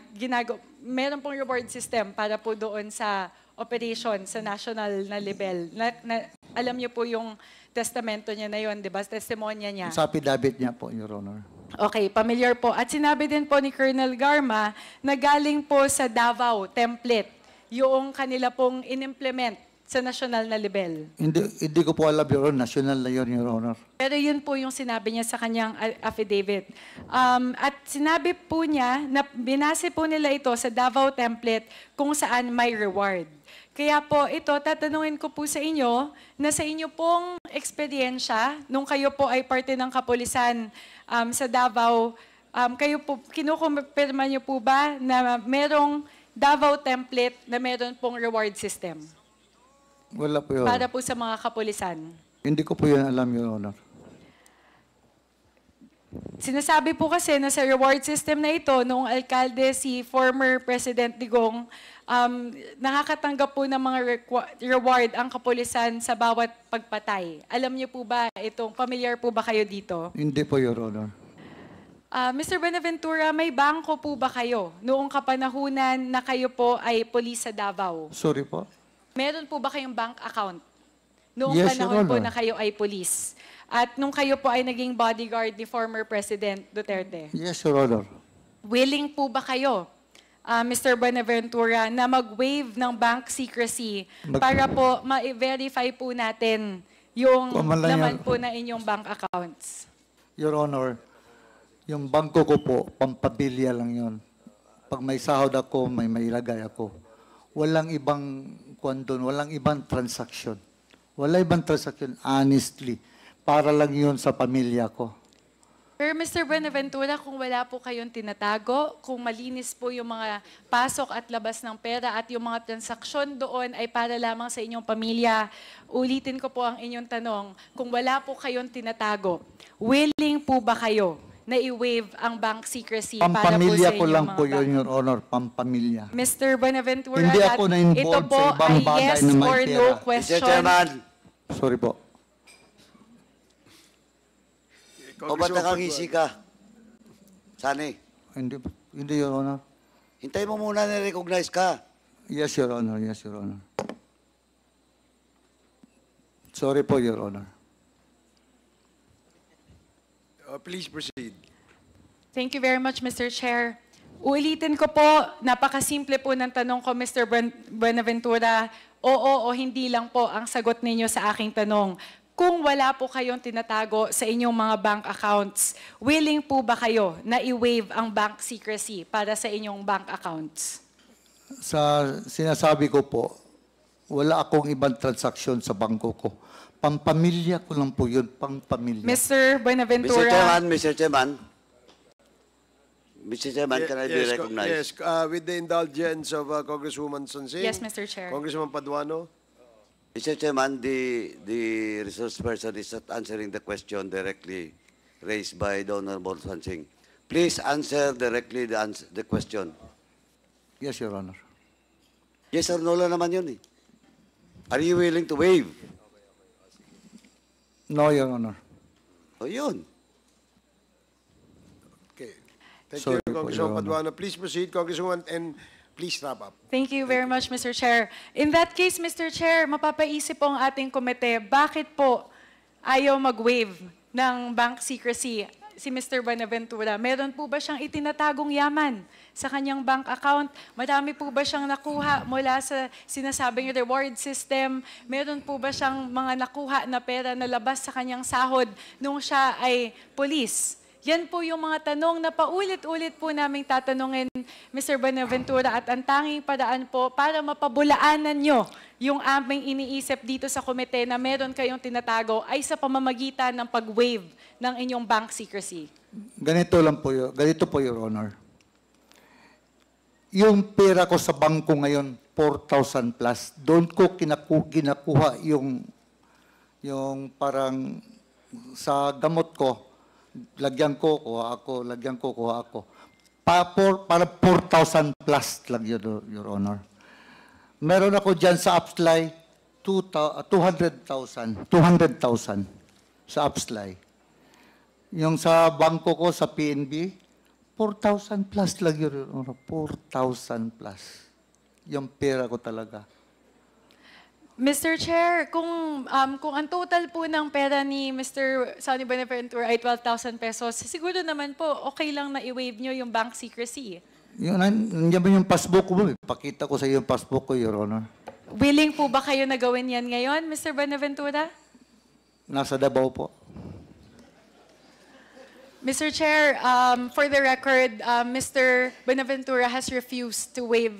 meron pong reward system para po doon sa operation sa national na level. Alam niyo po yung testamento niya na yun, di ba? Testimonya niya. Sa affidavit niya po, Your Honor. Okay, familiar po. At sinabi din po ni Colonel Garma na galing po sa Davao template yung kanila pong in-implement sa national na level. Hindi ko po alam, Your Honor. National na yun, Your Honor. Pero yun po yung sinabi niya sa kanyang affidavit. At sinabi po niya na binase po nila ito sa Davao template kung saan may reward. Kaya po ito, tatanungin ko po sa inyo na sa inyo pong eksperyensya, nung kayo po ay parte ng kapulisan sa Davao, kayo po, kinukumpirma niyo po ba na merong Davao template na meron pong reward system? Wala po, Your Para Honor. po sa mga kapulisan. Hindi ko po yun alam, Your Honor. Sinasabi po kasi na sa reward system na ito, noong alkalde si former President Digong, nakakatanggap po ng mga reward ang kapulisan sa bawat pagpatay. Alam niyo po ba itong, familiar po ba kayo dito? Hindi po, Your Honor. Mr. Buenaventura, may bangko po ba kayo noong kapanahunan na kayo po ay polis sa Davao? Sorry po. Meron po ba kayong bank account noong Yes, panahon Your po Honor. na kayo ay polis? At nung kayo po ay naging bodyguard ni former President Duterte? Yes, Your Honor. Willing po ba kayo, Mr. Buenaventura, na mag-waive ng bank secrecy para po ma-verify po natin yung Kung man lang laman yan. po na inyong bank accounts? Your Honor, yung bangko ko po, pampabilya lang yun. Pag may sahod ako, may mailagay ako. Walang ibang kwan doon, walang ibang transaction. Wala ibang transaction, honestly. Para lang yun sa pamilya ko. Pero Mr. Buenaventura, kung wala po kayong tinatago, kung malinis po yung mga pasok at labas ng pera at yung mga transaksyon doon ay para lamang sa inyong pamilya, ulitin ko po ang inyong tanong, kung wala po kayong tinatago, willing po ba kayo na i-waive ang bank secrecy para po Pampamilya sa ko inyong lang mga po bank yun, Your Honor. Pampamilya. Mr. Buenaventura, Hindi ako ito na-involved po sa ibang ay bagay yes na may or no pera. Mr. question. Chairman, Sorry po. o ba't nakangisi ka? Sani, Hindi, Your Honor. hintay mo muna na-recognize ka. Yes, Your Honor. Yes, Your Honor. Sorry po, Your Honor. Please proceed. Thank you very much, Mr. Chair. Uulitin ko po, napakasimple po ng tanong ko, Mr. Buenaventura. Oo o hindi lang po ang sagot ninyo sa aking tanong. Kung wala po kayong tinatago sa inyong mga bank accounts, willing po ba kayo na i-waive ang bank secrecy para sa inyong bank accounts? Sa sinasabi ko po, wala akong ibang transaksyon sa bangko ko. Pampamilya ko lang po yun, pampamilya. Mr. Buenaventura. Mr. Chairman, can I be Yes, recognized? with the indulgence of Congresswoman Sonsing. Yes, Mr. Chair. Congressman Paduano. Mr. Chairman, the resource person is not answering the question directly raised by the Honorable Sansing. Please answer directly the question. Yes, Your Honor. Yes or no lang naman yun eh. Are you willing to waive? No, Your Honor. O yun. Okay. Thank Sorry you, po, Congressman Your Honor. Paduano. Please proceed, Congresswoman, and please wrap up. Thank you very much, Mr. Chair. In that case, Mr. Chair, mapapaisip po ang ating komite, bakit po ayaw mag-waive ng bank secrecy? si Mr. Buenaventura, meron po ba siyang itinatagong yaman sa kanyang bank account? Marami po ba siyang nakuha mula sa sinasabing reward system? Meron po ba siyang mga nakuha na pera na labas sa kanyang sahod nung siya ay police? Yan po yung mga tanong na paulit-ulit po naming tatanungin, Mr. Buenaventura, at ang tanging paraan po para mapabulaanan nyo yung aming iniisip dito sa komite na meron kayong tinatago ay sa pamamagitan ng pag-waive ng inyong bank secrecy. Ganito po, Your Honor. Yung pera ko sa bangko ngayon, 4,000 plus, doon ko kinakuha yung parang sa gamot ko, lagyan ko, kuha ako. Para 4,000 plus lang yun, Your Honor. Meron ako dyan sa Upsly, 200,000 sa Upsly. Yung sa bangko ko, sa PNB, 4,000 plus lang yun, Your Honor. 4,000 plus. Yung pera ko talaga. Mr. Chair, kung ang total po ng pera ni Mr. Sonny Buenaventura ay 12,000 pesos, siguro naman po okay lang na i-waive nyo yung bank secrecy. Nandiyan ba yung passbook ko? Pakita ko sa iyo yung passbook ko, Your Honor. Willing po ba kayo na gawin yan ngayon, Mr. Buenaventura? Nasa Davao po. Mr. Chair, for the record, Mr. Buenaventura has refused to waive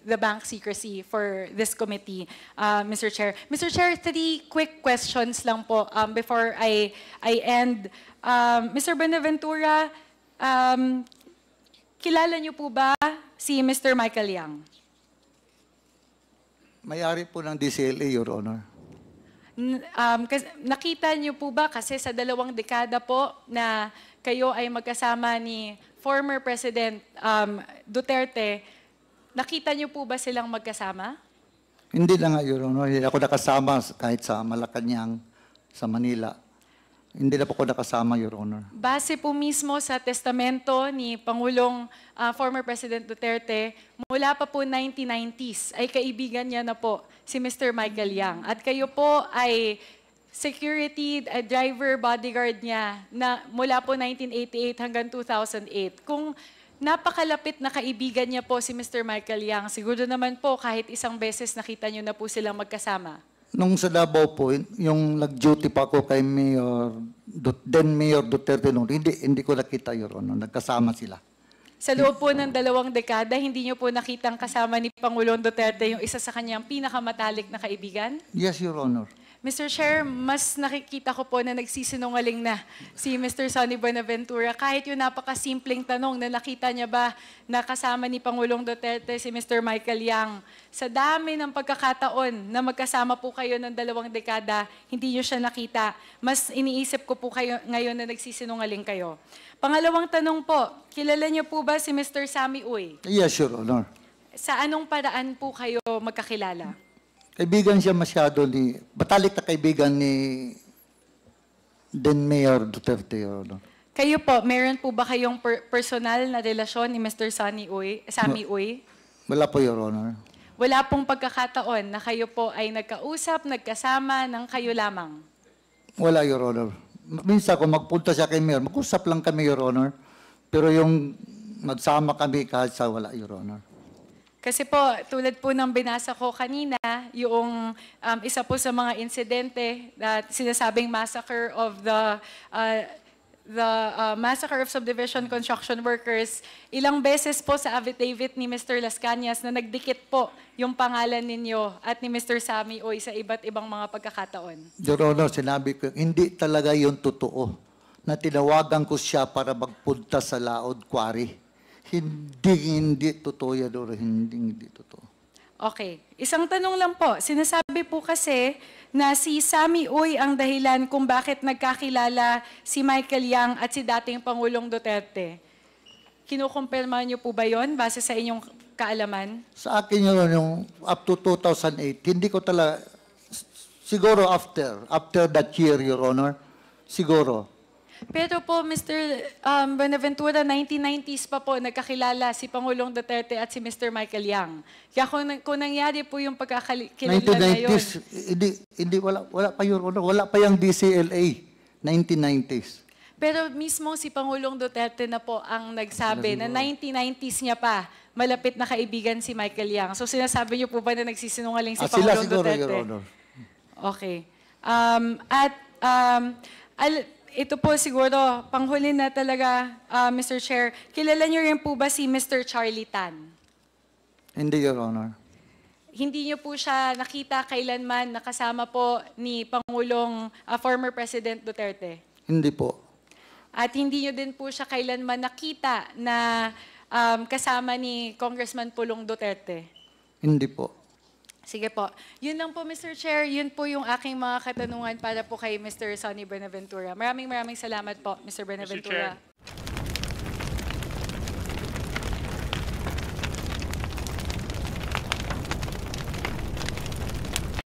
the bank secrecy for this committee, Mr. Chair. Mr. Chair, 3 quick questions lang po before I end. Mr. Buenaventura, kilala niyo po ba si Mr. Michael Yang? May-ari po ng DCLA, Your Honor. Nakita niyo po ba kasi sa 2 dekada po na kayo ay magkasama ni former President Duterte, nakita niyo po ba silang magkasama? Hindi na nga, Your Honor. Hindi ako nakasama kahit sa Malacanang, sa Manila. Hindi na po ako nakasama, Your Honor. Base po mismo sa testamento ni Pangulong former President Duterte, mula pa po 1990s ay kaibigan niya na po si Mr. Michael Yang. At kayo po ay security driver bodyguard niya na mula po 1988 hanggang 2008. Kung napakalapit na kaibigan niya po si Mr. Michael Yang, siguro naman po kahit isang beses nakita niyo na po silang magkasama. Nung sa Davao po, yung nag-duty pa ako kay Mayor Duterte noon, hindi ko nakita, Your Honor. Nagkasama sila. Sa loob po ng 2 dekada, hindi niyo po nakitang kasama ni Pangulong Duterte yung isa sa kanyang pinakamatalik na kaibigan? Yes, Your Honor. Mr. Chair, mas nakikita ko po na nagsisinungaling na si Mr. Sonny Buenaventura. Kahit yung napakasimpleng tanong na nakita niya ba na kasama ni Pangulong Duterte si Mr. Michael Yang. Sa dami ng pagkakataon na magkasama po kayo ng 2 dekada, hindi niyo siya nakita. Mas iniisip ko po kayo ngayon na nagsisinungaling kayo. Pangalawang tanong po, kilala niyo po ba si Mr. Sammy Uy? Yes, Your Honor. Sa anong paraan po kayo magkakilala? Kaibigan siya masyado batalik na kaibigan ni Mayor Duterte, Your Honor. Kayo po, meron po ba kayong personal na relasyon ni Mr. Sammy Uy? Wala po, Your Honor. Wala pong pagkakataon na kayo po ay nagkausap, nagkasama ng kayo lamang? Wala, Your Honor. Minsan kung magpunta siya kay Mayor, mag-usap lang kami, Your Honor. Pero yung magsama kami kahit sa wala, Your Honor. Kasi po, tulad po ng binasa ko kanina, yung isa po sa mga insidente na sinasabing massacre of the massacre of subdivision construction workers, ilang beses po sa affidavit ni Mr. Las Cañas na nagdikit po yung pangalan ninyo at ni Mr. Sammy Uy sa iba't ibang mga pagkakataon. Your Honor, sinabi ko, hindi talaga yung totoo na tinawagan ko siya para magpunta sa Laod Quarry. Hindi totoo yan, Your Honor. Hindi totoo. Okay. Isang tanong lang po. Sinasabi po kasi na si Sammy Uy ang dahilan kung bakit nagkakilala si Michael Yang at si dating Pangulong Duterte. Kinukumpirma niyo po ba yon base sa inyong kaalaman? Sa akin yun, yung up to 2008, hindi ko talaga, siguro after that year, Your Honor, siguro. Pero po, Mr. Buenaventura, 1990s pa po nagkakilala si Pangulong Duterte at si Mr. Michael Yang. Kaya kung nangyari po yung pagkakilala ngayon... 1990s, wala pa, Your Honor, wala pa yung DCLA. 1990s. Pero mismo si Pangulong Duterte na po ang nagsabi na 1990s niya pa, malapit na kaibigan si Michael Yang. So sinasabi niyo po ba na nagsisinungaling si Sila Pangulong siguro, Duterte? Your Honor. Okay. Ito po siguro, panghuli na talaga, Mr. Chair. Kilala niyo rin po ba si Mr. Charlie Tan? Hindi, Your Honor. Hindi niyo po siya nakita kailanman nakasama po ni Pangulong former President Duterte? Hindi po. At hindi niyo din po siya kailanman nakita na kasama ni Congressman Pulong Duterte? Hindi po. Sige po. Yun lang po, Mr. Chair. Yun po yung aking mga katanungan para po kay Mr. Sonny Buenaventura. Maraming salamat po, Mr. Buenaventura.